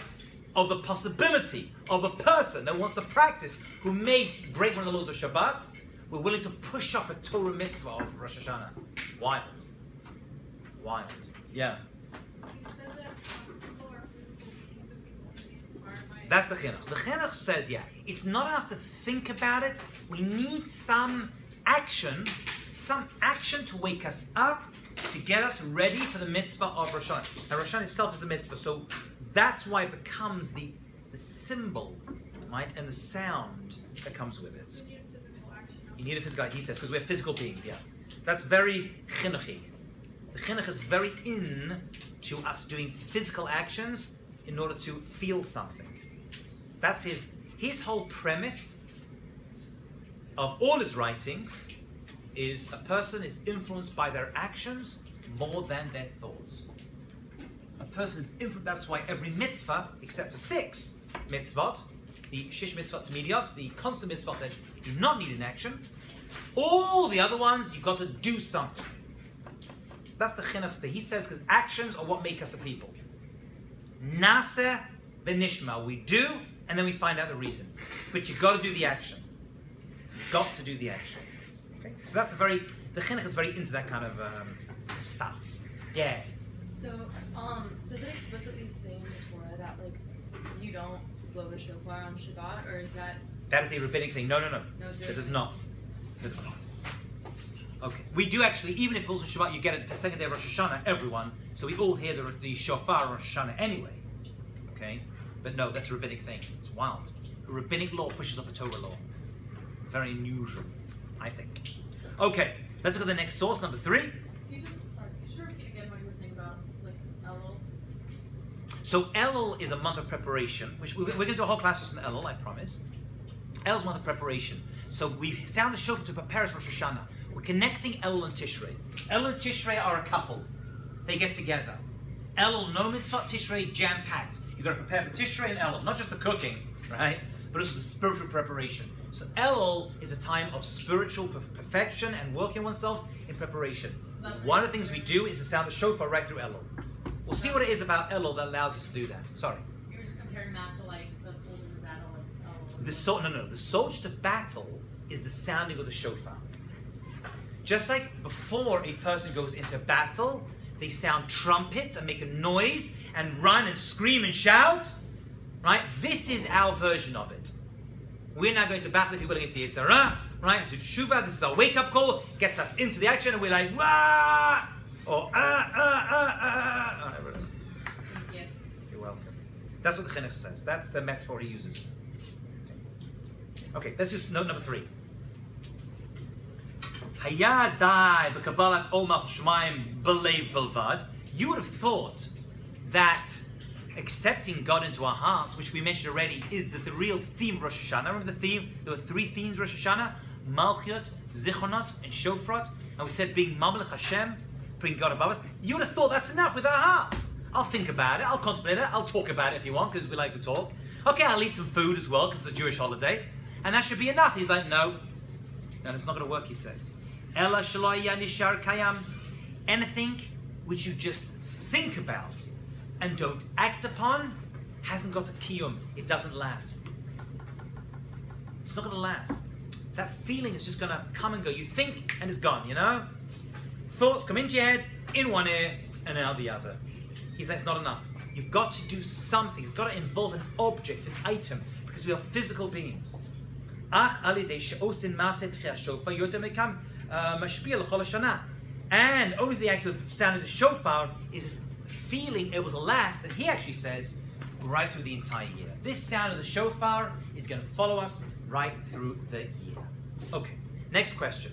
[SPEAKER 1] of the possibility of a person that wants to practice who may break one of the laws of Shabbat. We're willing to push off a Torah mitzvah of Rosh Hashanah. Wild. Wild. Yeah.
[SPEAKER 2] You said that people are physical beings and people can be inspired by it.
[SPEAKER 1] That's the chinuch. The chinuch says, yeah, it's not enough to think about it. We need some action to wake us up, to get us ready for the mitzvah of Rosh Hashanah. Now, Rosh Hashanah itself is a mitzvah, so that's why it becomes the symbol, right, and the sound that comes with it.
[SPEAKER 2] You need a physical action.
[SPEAKER 1] You need a physical, he says, because we're physical beings, yeah. That's very chinuchi. The chinuch is very in to us doing physical actions in order to feel something. That's his whole premise of all his writings is a person is influenced by their actions more than their thoughts. A person is influenced, that's why every mitzvah, except for 6 mitzvot, the shish mitzvot tamidiyot, the constant mitzvot that do not need an action, all the other ones, you've got to do something. That's the chinuch that he says, because actions are what make us a people. Naseh v'nishma, we do, and then we find out the reason. But you've got to do the action. You've got to do the action. Okay? So that's the chinuch is very into that kind of stuff. Yes.
[SPEAKER 3] So, does it explicitly say in the Torah that like you don't blow the shofar on Shabbat, or is that?
[SPEAKER 1] That is a rabbinic thing. No.
[SPEAKER 3] No,
[SPEAKER 1] It does not. It does not. Okay. We do actually, even if it falls on Shabbat, you get it the second day of Rosh Hashanah, everyone. So we all hear the shofar on Rosh Hashanah anyway. Okay? But no, that's a rabbinic thing. It's wild. A rabbinic law pushes off a Torah law. Very unusual, I think. Okay, let's look at the next source, number 3.
[SPEAKER 2] Can you just repeat again what you were saying about like Elul?
[SPEAKER 1] So Elul is a month of preparation, which we're going to do a whole class just on Elul, I promise. Elul is a month of preparation. So we sound the shofar to prepare us for Rosh Hashanah. We're connecting Elul and Tishrei. Elul and Tishrei are a couple. They get together. Elul, no mitzvah, Tishrei, jam-packed. You've got to prepare for Tishrei and Elul, not just the cooking, right? But also the spiritual preparation. So Elul is a time of spiritual perfection and working oneself in preparation. One of the things we do is to sound the shofar right through Elul. We'll see what it is about Elul that allows us to do that. Sorry.
[SPEAKER 2] You were just comparing that to like the soldier in the battle, like Elul.
[SPEAKER 1] The soldier to battle is the sounding of the shofar. Just like before a person goes into battle, they sound trumpets and make a noise and run and scream and shout, right? This is our version of it. We're now going to battle people against the Yetzer Hara, right? To Shuvah, this is our wake-up call, gets us into the action, and we're like, wah! Or Oh, no, really.
[SPEAKER 2] Thank you.
[SPEAKER 1] You're welcome. That's what the chinuch says. That's the metaphor he uses. Okay, let's use note number 3. You would have thought that accepting God into our hearts, which we mentioned already, is the real theme of Rosh Hashanah. Remember the theme? There were 3 themes of Rosh Hashanah: Malchut, Zichronot, and Shofrat. And we said being Mamlech Hashem, bring God above us. You would have thought that's enough with our hearts. I'll think about it, I'll contemplate it, I'll talk about it if you want, because we like to talk. Okay, I'll eat some food as well, because it's a Jewish holiday. And that should be enough. He's like, no, it's not going to work, he says. Ela shelo haya nishar kayam. Anything which you just think about and don't act upon hasn't got a kiyum. It doesn't last. It's not going to last. That feeling is just going to come and go. You think and it's gone, you know? Thoughts come into your head, in one ear, and out the other. He says it's not enough. You've got to do something. It's got to involve an object, an item, because we are physical beings. And only the act of sounding the shofar is this feeling able to last, and he actually says, right through the entire year. This sound of the shofar is going to follow us right through the year. Okay, next question.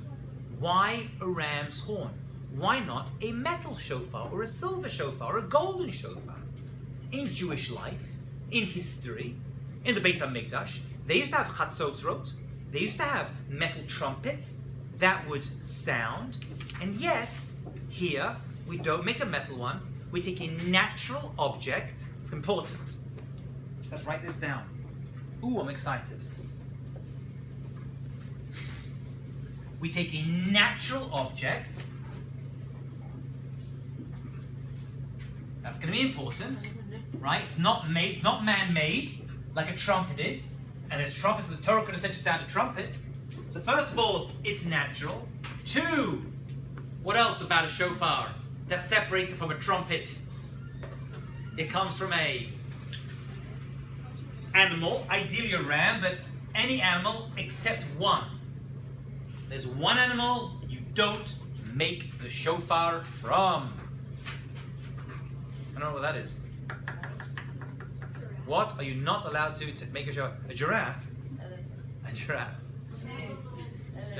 [SPEAKER 1] Why a ram's horn? Why not a metal shofar, or a silver shofar, or a golden shofar? In Jewish life, in history, in the Beit HaMikdash, they used to have chatzotzrot, they used to have metal trumpets that would sound, and yet, here, we don't make a metal one, we take a natural object. It's important. Let's write this down. Ooh, I'm excited. We take a natural object. That's going to be important, right? It's not made, it's not man-made, like a trumpet is. And there's trumpets, the Torah could have said to sound a trumpet. So first of all, it's natural. Two, what else about a shofar that separates it from a trumpet? It comes from a animal, ideally a ram, but any animal except one. There's one animal you don't make the shofar from. I don't know what that is. What are you not allowed to make a shofar? A giraffe? A giraffe.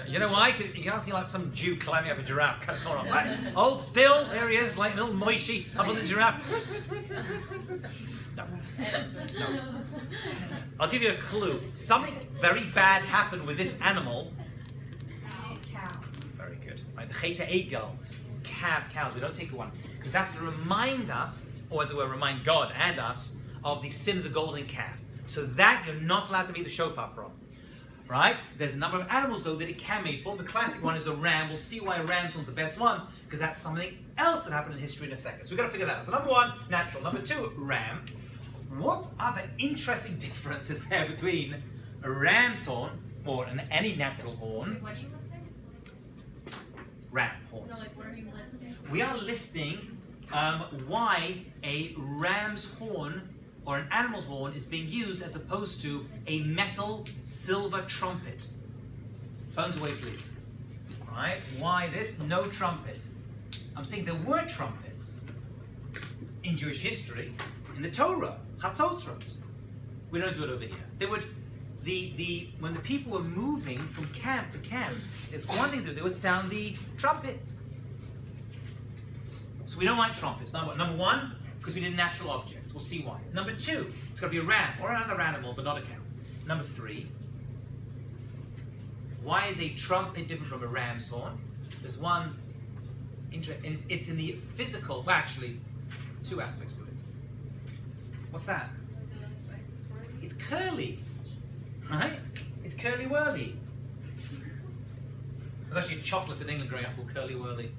[SPEAKER 1] You know why? Because you can't see like some Jew climbing up a giraffe, kind of sort of, right? Hold still, there he is, like little Moishi up on the giraffe. No. No. I'll give you a clue. Something very bad happened with this animal. Very good. Right? The Cheta Egel, cows. We don't take one because that's going to remind us, or as it were, remind God and us of the sin of the golden calf. So that you're not allowed to make the shofar from. Right? There's a number of animals though that it can be from. The classic one is a ram. We'll see why a ram's not the best one because that's something else that happened in history in a second. So we've got to figure that out. So number one, natural. Number two, ram. What other interesting differences there between a ram's horn or any natural horn?
[SPEAKER 2] Wait, what are you listing?
[SPEAKER 1] Ram horn.
[SPEAKER 2] No, like what are you listing?
[SPEAKER 1] We are listing why a ram's horn or an animal horn is being used as opposed to a metal silver trumpet. Phones away, please. Right? Why this? No trumpet. I'm saying there were trumpets in Jewish history, in the Torah, chatzotzrot. We don't do it over here. They would, when the people were moving from camp to camp, if one thing they would sound the trumpets. So we don't like trumpets. Number one, because we need a natural object. We'll see why. Number two, it's got to be a ram or another animal, but not a cow. Number three, why is a trumpet different from a ram's horn? There's one, it's in the physical, well actually, two aspects to it. What's that? It's curly, right? It's curly-whirly. There's actually a chocolate in England growing up called Curly Whirly.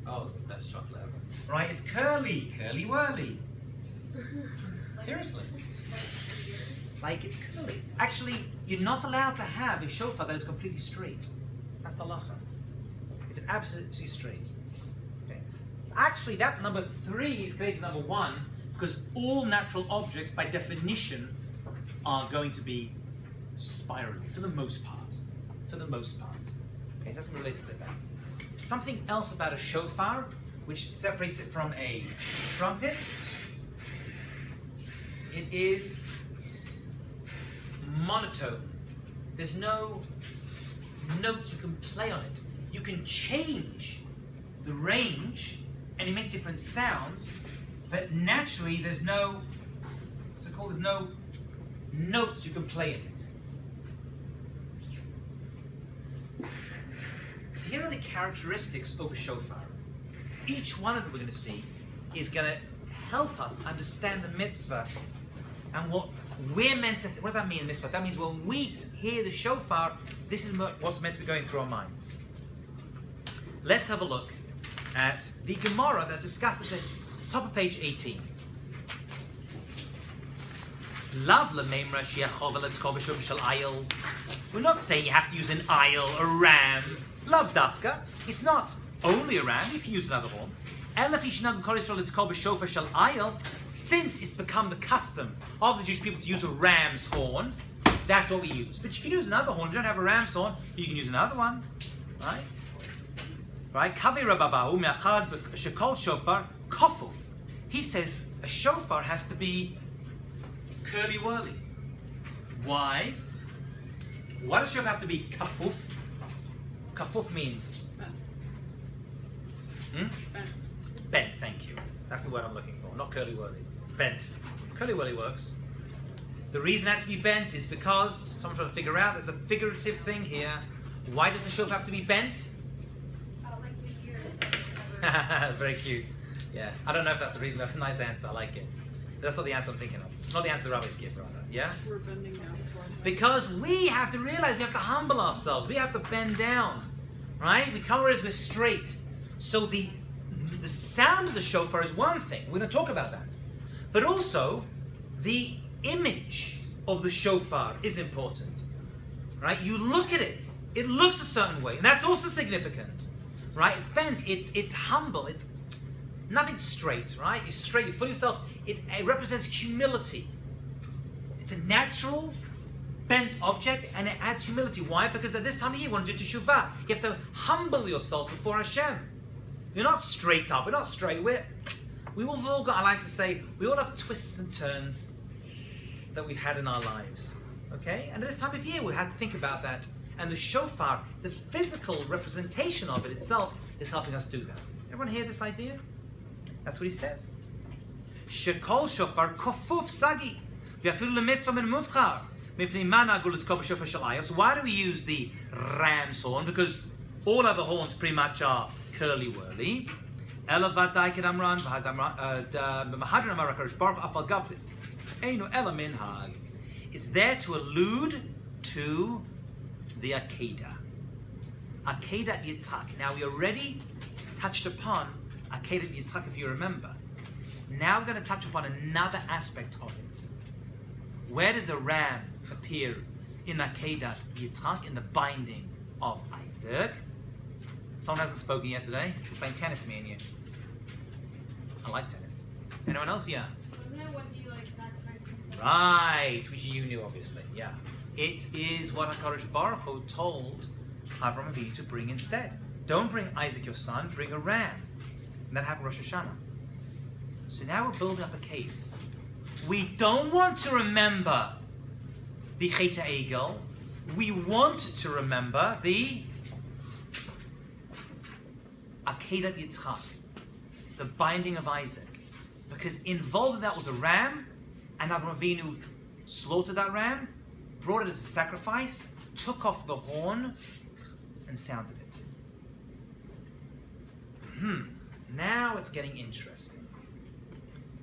[SPEAKER 1] Oh, it's the best chocolate ever. Right, it's curly-whirly. Seriously. Like it's curly. Actually, you're not allowed to have a shofar that is completely straight. That's the halacha. If it's absolutely straight. Okay. Actually, that number three is connected to number one because all natural objects, by definition, are going to be spiraling for the most part. For the most part. Okay, so that's related to that. Something else about a shofar, which separates it from a trumpet. It is monotone. There's no notes you can play on it. You can change the range and you make different sounds, but naturally there's no, what's it called? There's no notes you can play in it. So here are the characteristics of a shofar. Each one of them we're going to see is going to help us understand the mitzvah and what we're meant to, what does that mean in mitzvah? That means when we hear the shofar, this is what's meant to be going through our minds. Let's have a look at the Gemara that discusses it, top of page 18. We're not saying you have to use an aisle, a ram. Love dafka. It's not only a ram. You can use another horn. Since it's become the custom of the Jewish people to use a ram's horn, that's what we use. But you can use another horn. If you don't have a ram's horn, you can use another one. Right? Right? He says a shofar has to be curly-whirly. Why? Why does shofar have to be kafuf? Kafuf means bent, thank you. That's the word I'm looking for, not curly-whirly. Bent. Curly-whirly works. The reason it has to be bent is because, someone's trying to figure out, there's a figurative thing here. Why does the shofar have to be bent?
[SPEAKER 4] Like the years.
[SPEAKER 1] Very cute. Yeah, I don't know if that's the reason. That's a nice answer. I like it. That's not the answer I'm thinking of. Not the answer the rabbis give, rather. Yeah?
[SPEAKER 2] We're bending down.
[SPEAKER 1] Because we have to realize we have to humble ourselves. We have to bend down. Right? We come as we're straight. So the sound of the shofar is one thing. We're going to talk about that. But also, the image of the shofar is important. Right? You look at it. It looks a certain way. And that's also significant. Right? It's bent. It's humble. It's nothing straight. Right? You're straight. You foot yourself. It represents humility. It's a natural bent object, and it adds humility. Why? Because at this time of year, you want to do teshuvah. You have to humble yourself before Hashem. You're not straight up. We're not straight. We all got, I like to say, we all have twists and turns that we've had in our lives. Okay? And at this time of year, we have to think about that. And the shofar, the physical representation of it itself, is helping us do that. Everyone hear this idea? That's what he says. Shekol shofar kofuf sagi. V'afilu lemitzvah min muvchar. So why do we use the ram's horn? Because all other horns pretty much are curly-whirly. It's there to allude to the Akedah. Akedah Yitzchak. Now we already touched upon Akedah Yitzchak, if you remember. Now we're going to touch upon another aspect of it. Where does a ram appear in Akedat Yitzchak, in the binding of Isaac? Someone hasn't spoken yet today. We're playing tennis, me and you. I like tennis. Anyone else? Yeah.
[SPEAKER 4] Wasn't it what he sacrificed himself?
[SPEAKER 1] Right, which you knew, obviously. Yeah. It is what HaKadosh Baruch Hu told Avraham Avinu to bring instead. Don't bring Isaac your son, bring a ram. And that happened Rosh Hashanah. So now we're building up a case. We don't want to remember the Chet HaEgel. We want to remember the Akedat Yitzchak, the binding of Isaac. Because involved in that was a ram, and Avraham Avinu slaughtered that ram, brought it as a sacrifice, took off the horn, and sounded it. Now it's getting interesting.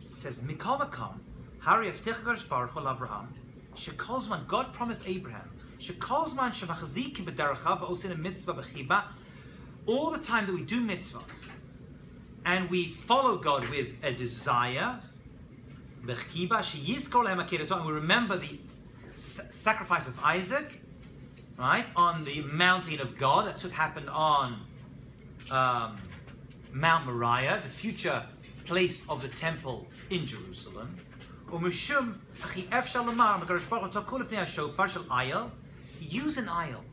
[SPEAKER 1] It says, Mikol Makam, Hari Avtech HaKadosh Baruch Hu Avraham, Shekolzman, God promised Abraham, Shekolzman Shemachzikim B'Darachav V'Osin a Mitzvah B'Chiba, all the time that we do mitzvot, and we follow God with a desire, B'Chiba Sheyizkor Lehem Akedato, and we remember the sacrifice of Isaac, right, on the mountain of God that happened on Mount Moriah, the future place of the temple in Jerusalem. Use an aisle.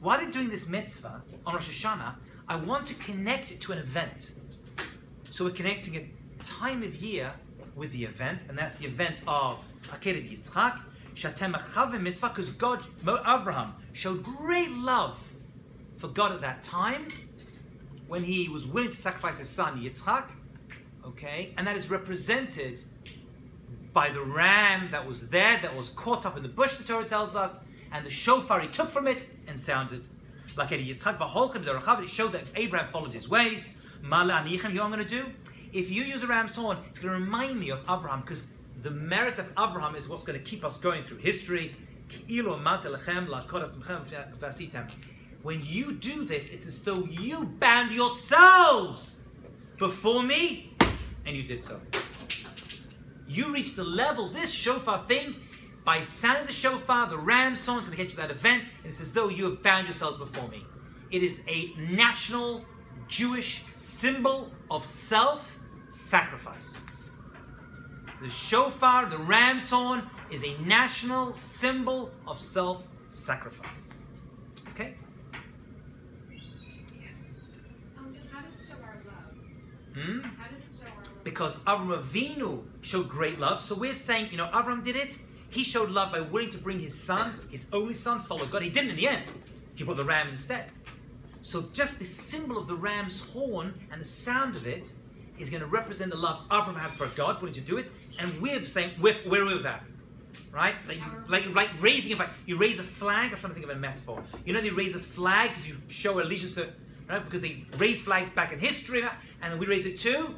[SPEAKER 1] Why are they doing this mitzvah on Rosh Hashanah? I want to connect it to an event. So we're connecting a time of year with the event, and that's the event of Akedat Yitzchak, Shatem Achavim Mitzvah, because God, Abraham, showed great love for God at that time when he was willing to sacrifice his son Yitzchak. Okay, and that is represented by the ram that was there, that was caught up in the bush, the Torah tells us, and the shofar he took from it and sounded. Like Yitzchak v'holchem b'derech, it showed that Abraham followed his ways. Mala anichem, you know what I'm going to do? If you use a ram's horn, it's going to remind me of Abraham, because the merit of Abraham is what's going to keep us going through history. When you do this, it's as though you bound yourselves before me, and you did so. You reach the level, this shofar thing, by sounding the shofar, the ram song is going to get you that event, and it's as though you have bound yourselves before me. It is a national Jewish symbol of self-sacrifice. The shofar, the ram's horn, is a national symbol of self-sacrifice. Okay? Yes.
[SPEAKER 4] How does it show our love? How does it show our love?
[SPEAKER 1] Because Avram Avinu showed great love. So we're saying, Avram did it. He showed love by willing to bring his son, his only son, follow God. He didn't in the end. He brought the ram instead. So just the symbol of the ram's horn and the sound of it is going to represent the love Avram had for God, for willing to do it. And we're saying, we're with that. Right? Like raising a flag. You raise a flag. I'm trying to think of a metaphor. They raise a flag because you show allegiance to, right? Because they raised flags back in history, and then we raise it too.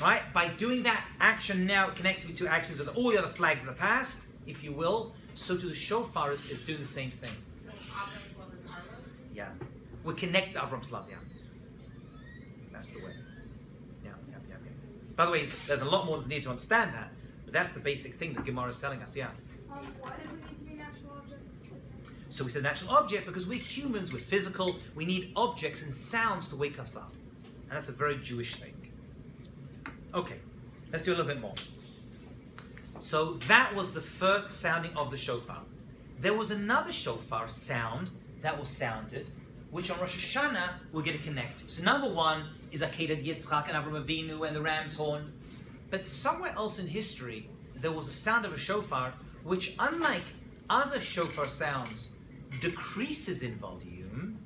[SPEAKER 1] Right? By doing that action now, it connects me to actions of all the other flags in the past, if you will. So to the shofar is doing the same thing.
[SPEAKER 2] So Avram's love is our love?
[SPEAKER 1] Yeah. We're connected to Avram's love, yeah. That's the way. Yeah. By the way, there's a lot more that's needed to understand that, but that's the basic thing that Gemara is telling us, yeah.
[SPEAKER 4] Why does it need to be natural objects?
[SPEAKER 1] So we said natural object because we're humans, we're physical, we need objects and sounds to wake us up. And that's a very Jewish thing. Okay, let's do a little bit more. So that was the first sounding of the shofar. There was another shofar sound that was sounded, which on Rosh Hashanah we're going to connect to. So number one is Obligated, Yitzchak and Avram Avinu and the ram's horn. But somewhere else in history, there was a sound of a shofar which, unlike other shofar sounds, decreases in volume.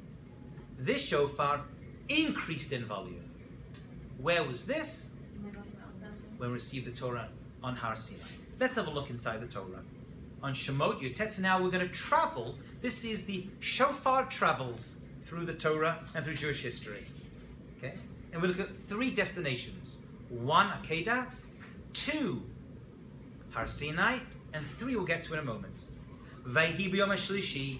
[SPEAKER 1] This shofar increased in volume. Where was this? When we received the Torah on Har Sinai. Let's have a look inside the Torah. On Shemot Yotetz, now we're going to travel. This is the Shofar Travels through the Torah and through Jewish history. Okay? And we look at 3 destinations. 1, Akedah. 2, Har Sinai. And 3 we'll get to in a moment. Vayhi b'yom hashlishi.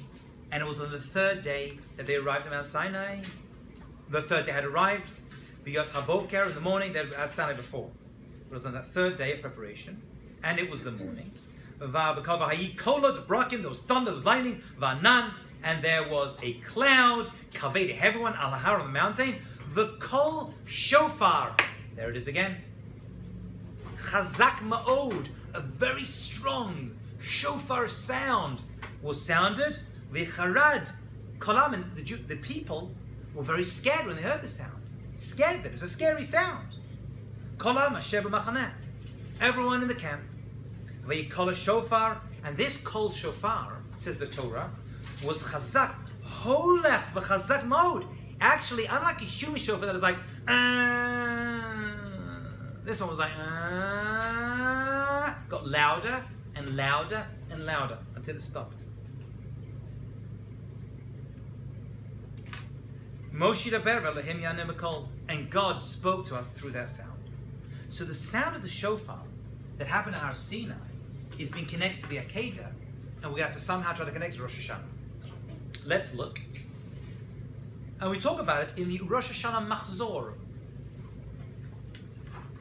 [SPEAKER 1] And it was on the 3rd day that they arrived at Mount Sinai. The 3rd day had arrived. B'yot haboker, in the morning, they had Sinai before. It was on that 3rd day of preparation. And it was the morning. There was thunder, there was lightning, and there was a cloud, kaved, everyone, al har on the mountain, the kol shofar. There it is again. Chazak ma'od, a very strong shofar sound was sounded. V'charad kolam, and the people were very scared when they heard the sound. It scared them. It's a scary sound. Kolam asher b'machaneh. Everyone in the camp. V'yikol shofar, and this kol shofar, says the Torah, was chazak, holech b'chazak mode. Actually, unlike a human shofar that is like, this one was like, got louder and louder and louder until it stopped. Moshe daber Elohim yanem kol, and God spoke to us through that sound. So the sound of the shofar that happened at Har Sinai is being connected to the Akedah, and we're going to have to somehow try to connect to Rosh Hashanah. Let's look. And we talk about it in the Rosh Hashanah Machzor.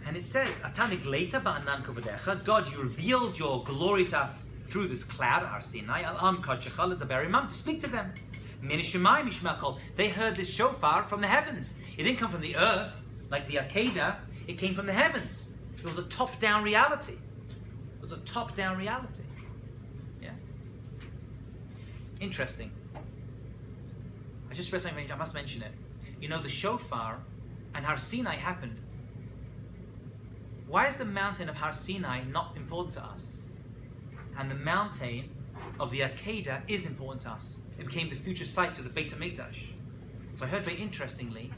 [SPEAKER 1] And it says, Atanik leita ba'anan kovadecha, God, you revealed your glory to us through this cloud at Har Sinai, al-am kadshechal to speak to them. Min shemayim yishma kol. They heard this shofar from the heavens. It didn't come from the earth, like the Akedah. It came from the heavens. It was a top-down reality. It was a top-down reality. Yeah. Interesting. I just read something, I must mention it. The shofar and Har Sinai happened. Why is the mountain of Har Sinai not important to us? And the mountain of the Akedah is important to us. It became the future site of the Beit HaMikdash. So I heard very interestingly,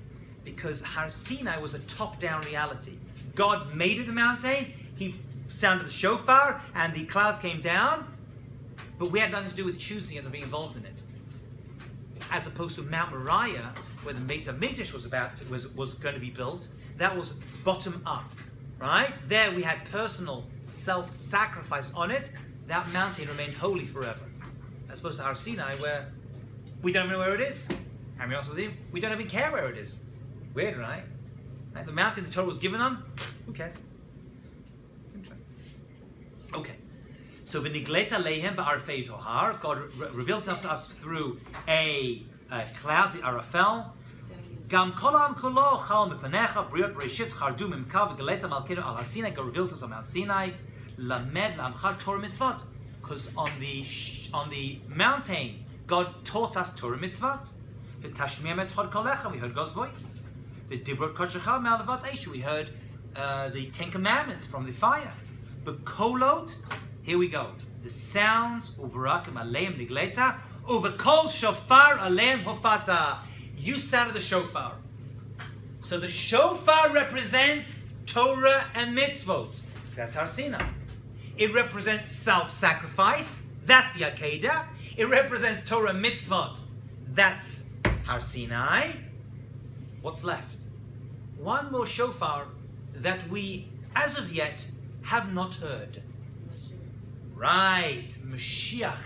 [SPEAKER 1] because Har Sinai was a top-down reality. God made it the mountain, He sounded the shofar, and the clouds came down, but we had nothing to do with choosing it or being involved in it. As opposed to Mount Moriah, where the Beit HaMikdash was going to be built, that was bottom up, right? There we had personal self-sacrifice on it. That mountain remained holy forever. As opposed to Har Sinai, where we don't know where it is. I'll be honest with you, we don't even care where it is. Weird, right? The mountain the Torah was given on, who cares? It's interesting. Okay. So v'nigleta leihem ba'arfei tohar. God revealed himself to us through a cloud, the arafel. Gam kolam kulo chal mepanecha briot bereshis chardu mimka v'geleta malkeinu al har Sinai. God revealed himself on Mount Sinai. Lamed lamcha Torah mitzvot. Because on the mountain, God taught us Torah mitzvot. V'tashmiya metchod kolecha. We heard God's voice. V'dibrot kodshecha me'alavat eshu. We heard the Ten Commandments from the fire. But kolot. Here we go. The sounds uvarakim aleim nigleta uvakol shofar aleim hofata. You sounded the shofar. So the shofar represents Torah and mitzvot. That's Har Sinai. It represents self-sacrifice. That's the Akedah. It represents Torah mitzvot. That's Har Sinai. What's left? One more shofar that we, as of yet, have not heard. Right, Mashiach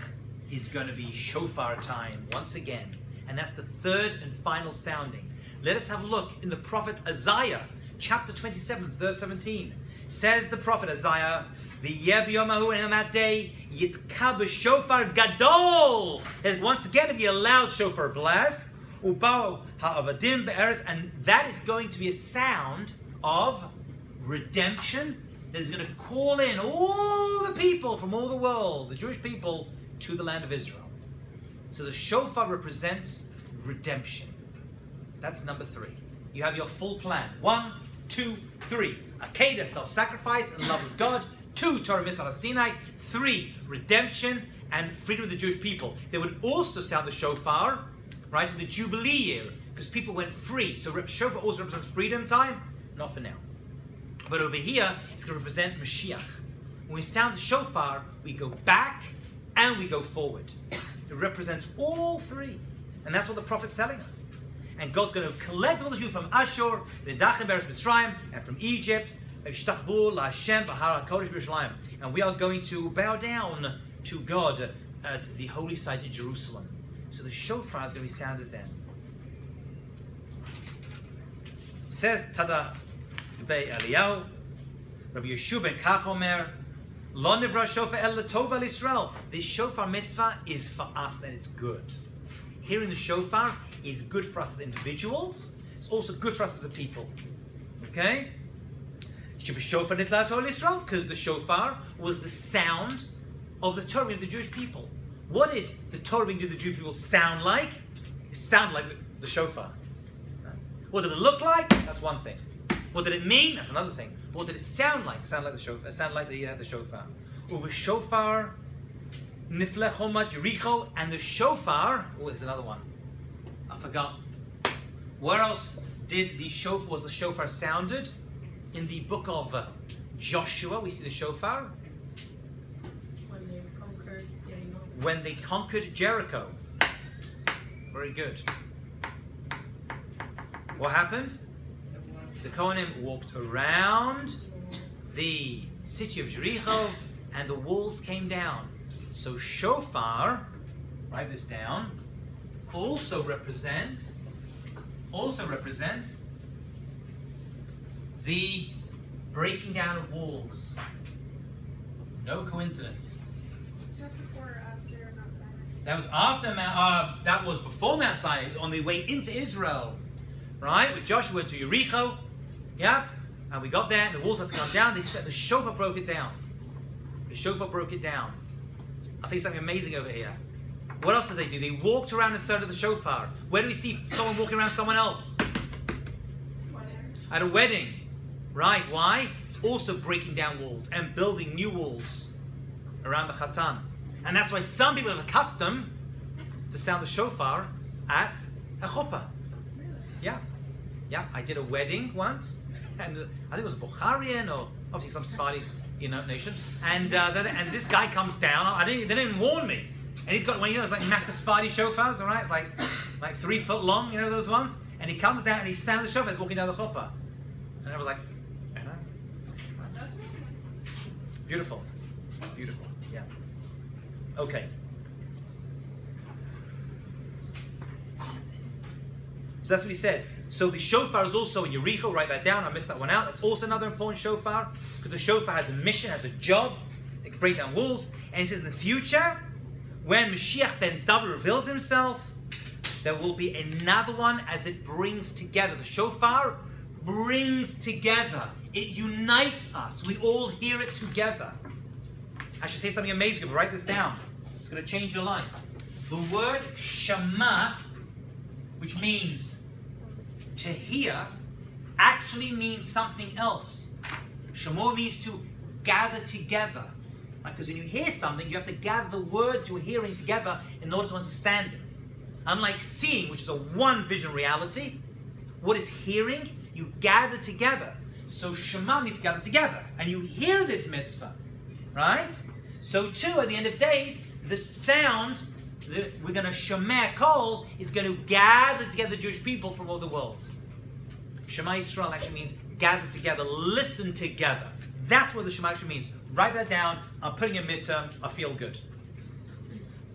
[SPEAKER 1] is going to be shofar time once again. And that's the third and final sounding. Let us have a look in the prophet Isaiah, chapter 27, verse 17. Says the prophet Isaiah, V'yeh b'yomahu, and on that day, yitka b'shofar gadol. There's once again to be a loud shofar blast. Ubao ha'avadim be'eretz, and that is going to be a sound of redemption that is going to call in all the people from all the world, the Jewish people, to the land of Israel. So the shofar represents redemption. That's number 3. You have your full plan. 1, 2, 3. Akedah, self-sacrifice and love of God. 2, Torah mitzvah Sinai. 3, redemption and freedom of the Jewish people. They would also sound the shofar, right, in the Jubilee year, because people went free. So shofar also represents freedom time. Not for now. But over here, it's going to represent Mashiach. When we sound the shofar, we go back and we go forward. It represents all 3. And that's what the prophet's telling us. And God's going to collect all the Jews from Ashur, Nedachim Beres Mitzrayim, and from Egypt, and we are going to bow down to God at the holy site in Jerusalem. So the shofar is going to be sounded then. Says Tada Bei Eliyahu, Rabbi Yeshua ben Kach Omer, Lo nivra shofar el latova l'Yisrael. This shofar mitzvah is for us and it's good. Hearing the shofar is good for us as individuals. It's also good for us as a people. Okay? Shofar nitla Torah l'Yisrael, because the shofar was the sound of the Torah of the Jewish people. What did the Torah of the Jewish people sound like? It sounded like the shofar. What did it look like? That's one thing. What did it mean? That's another thing. What did it sound like? It sounded like the shofar. It sounded like the shofar. Uva shofar, nifle chomat Yericho, and the shofar. Oh, there's another one. I forgot. Where else did the shofar? Was the shofar sounded? In the book of Joshua, we see the shofar. When they conquered Jericho. Very good. What happened? The Kohanim walked around the city of Jericho and the walls came down. So shofar, write this down, also represents the breaking down of walls. No coincidence.
[SPEAKER 4] Chapter 4 after Mount Sinai.
[SPEAKER 1] That was after that was before Mount Sinai, on the way into Israel, right? With Joshua went to Jericho, yeah, and we got there. And the walls had to come down. They said the shofar broke it down. The shofar broke it down. I'll tell you something amazing over here. What else did they do? They walked around the sound of the shofar. Where do we see someone walking around someone else? At a wedding. Right, why? It's also breaking down walls and building new walls around the Chatan. And that's why some people have a custom to sound the shofar at a chuppah. Yeah. Yeah, I did a wedding once, and I think it was a Bukharian or obviously some Sephardi, nation. And this guy comes down. They didn't even warn me. And he's got one of those like massive Sephardi shofars, all right? It's like 3 foot long, those ones. And he comes down and he sounds the shofar. He's walking down the chuppah, and I was like, beautiful, beautiful. Yeah. Okay. So that's what he says. So the shofar is also in Yericho. Write that down. I missed that one out. That's also another important shofar because the shofar has a mission, has a job. break down walls. And he says in the future, when Mashiach ben David reveals himself, there will be another one as it brings together. The shofar brings together. It unites us. We all hear it together. I should say something amazing, but write this down. It's going to change your life. The word Shema, which means to hear, actually means something else. Shema means to gather together. Because when you hear something, you have to gather the words you're hearing together in order to understand it. Unlike seeing, which is a one vision reality, what is hearing? You gather together. So Shema means gather together. And you hear this mitzvah, right? So too, at the end of days, the sound that we're going to Shema Kol is going to gather together the Jewish people from all the world. Shema Yisrael actually means gather together, listen together. That's what the Shema actually means. Write that down. I'm putting a midterm. I feel good.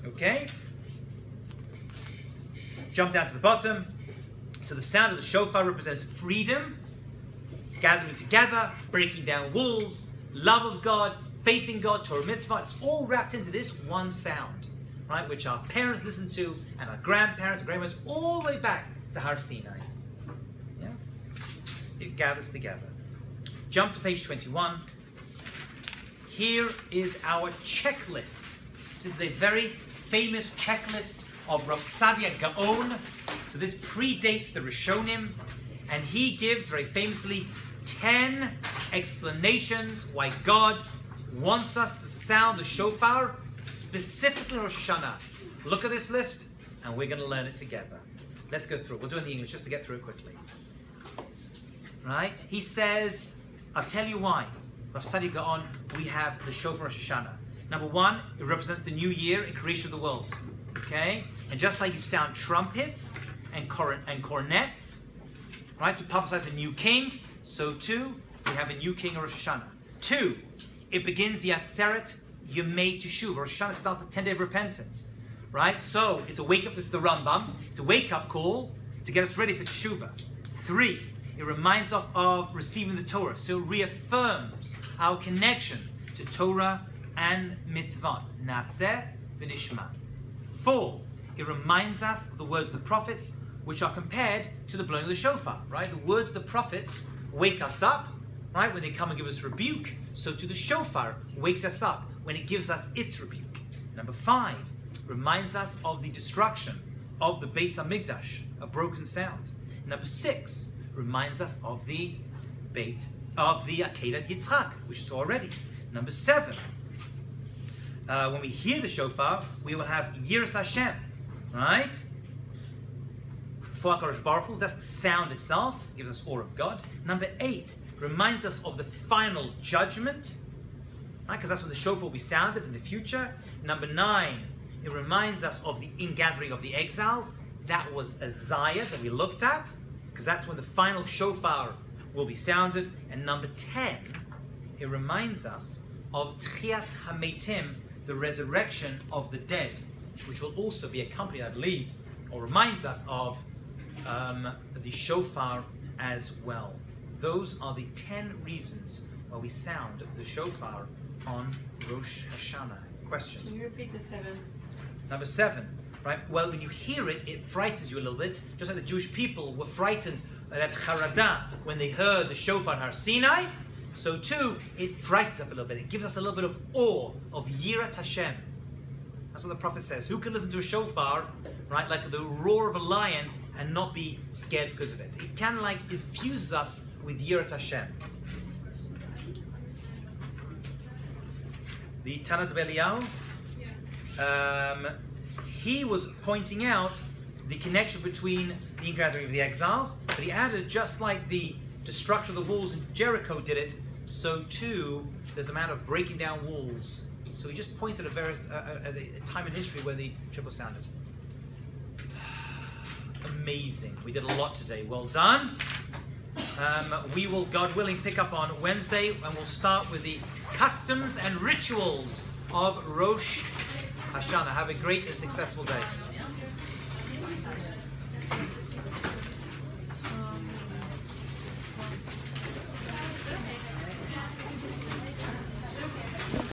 [SPEAKER 1] Okay? Jump down to the bottom. So the sound of the shofar represents freedom, gathering together, breaking down walls, love of God, faith in God, Torah mitzvah. It's all wrapped into this one sound, right? Which our parents listened to, and our grandparents and grandparents, all the way back to Har Sinai. Yeah? It gathers together. Jump to page 21. Here is our checklist. This is a very famous checklist of Rav Sadia Gaon. So this predates the Rishonim, and he gives very famously 10 explanations why God wants us to sound the shofar, specifically Rosh Hashanah. Look at this list, and we're going to learn it together. Let's go through it. We'll do it in the English just to get through it quickly. Right? He says, I'll tell you why. Rav Sadia Gaon, we have the shofar Rosh Hashanah. Number one, it represents the new year and creation of the world. Okay? And just like you sound trumpets and cornets, right, to publicize a new king, so too, we have a new king of Rosh Hashanah. Two, it begins the Aseret Yemei Teshuvah. Rosh Hashanah starts the 10-day of repentance. Right? So, it's a wake-up, this is the Rambam, it's a wake-up call to get us ready for Teshuvah. Three, it reminds us of receiving the Torah. So it reaffirms our connection to Torah and mitzvot. Naseh v'nishma. 4, it reminds us of the words of the prophets, which are compared to the blowing of the shofar, right? The words of the prophets wake us up, right? When they come and give us rebuke, so too the shofar wakes us up when it gives us its rebuke. Number 5, reminds us of the destruction of the Beis HaMikdash, a broken sound. Number 6, reminds us of the Akedat Yitzchak, which we saw already. Number 7, when we hear the shofar, we will have Yiras Hashem, right? For HaKadosh Baruch Hu, that's the sound itself, gives us awe of God. Number 8, reminds us of the final judgment, right? Because that's when the shofar will be sounded in the future. Number 9, it reminds us of the ingathering of the exiles. That was Isaiah that we looked at, because that's when the final shofar will be sounded. And number 10, it reminds us of Tchiat HaMeitim, the resurrection of the dead, which will also be accompanied, I believe, or reminds us of the shofar as well. Those are the 10 reasons why we sound the shofar on Rosh Hashanah. Question?
[SPEAKER 3] Can you repeat the 7th?
[SPEAKER 1] Number 7, right? Well, when you hear it, it frightens you a little bit, just like the Jewish people were frightened at Harada when they heard the shofar on Har Sinai. So too, it frightens us up a little bit. It gives us a little bit of awe, of Yirat Hashem. That's what the prophet says. Who can listen to a shofar, right, like the roar of a lion, and not be scared because of it? It kind of like infuses us with Yirat Hashem. The Tanat Belial, he was pointing out the connection between the ingathering of the exiles, but he added, just like the destruction of the walls in Jericho did it, so too there's a matter of breaking down walls. So he just points at a time in history where the shofar sounded. Amazing. We did a lot today. Well done. We will, God willing, pick up on Wednesday, and we'll start with the customs and rituals of Rosh Hashanah. Have a great and successful day.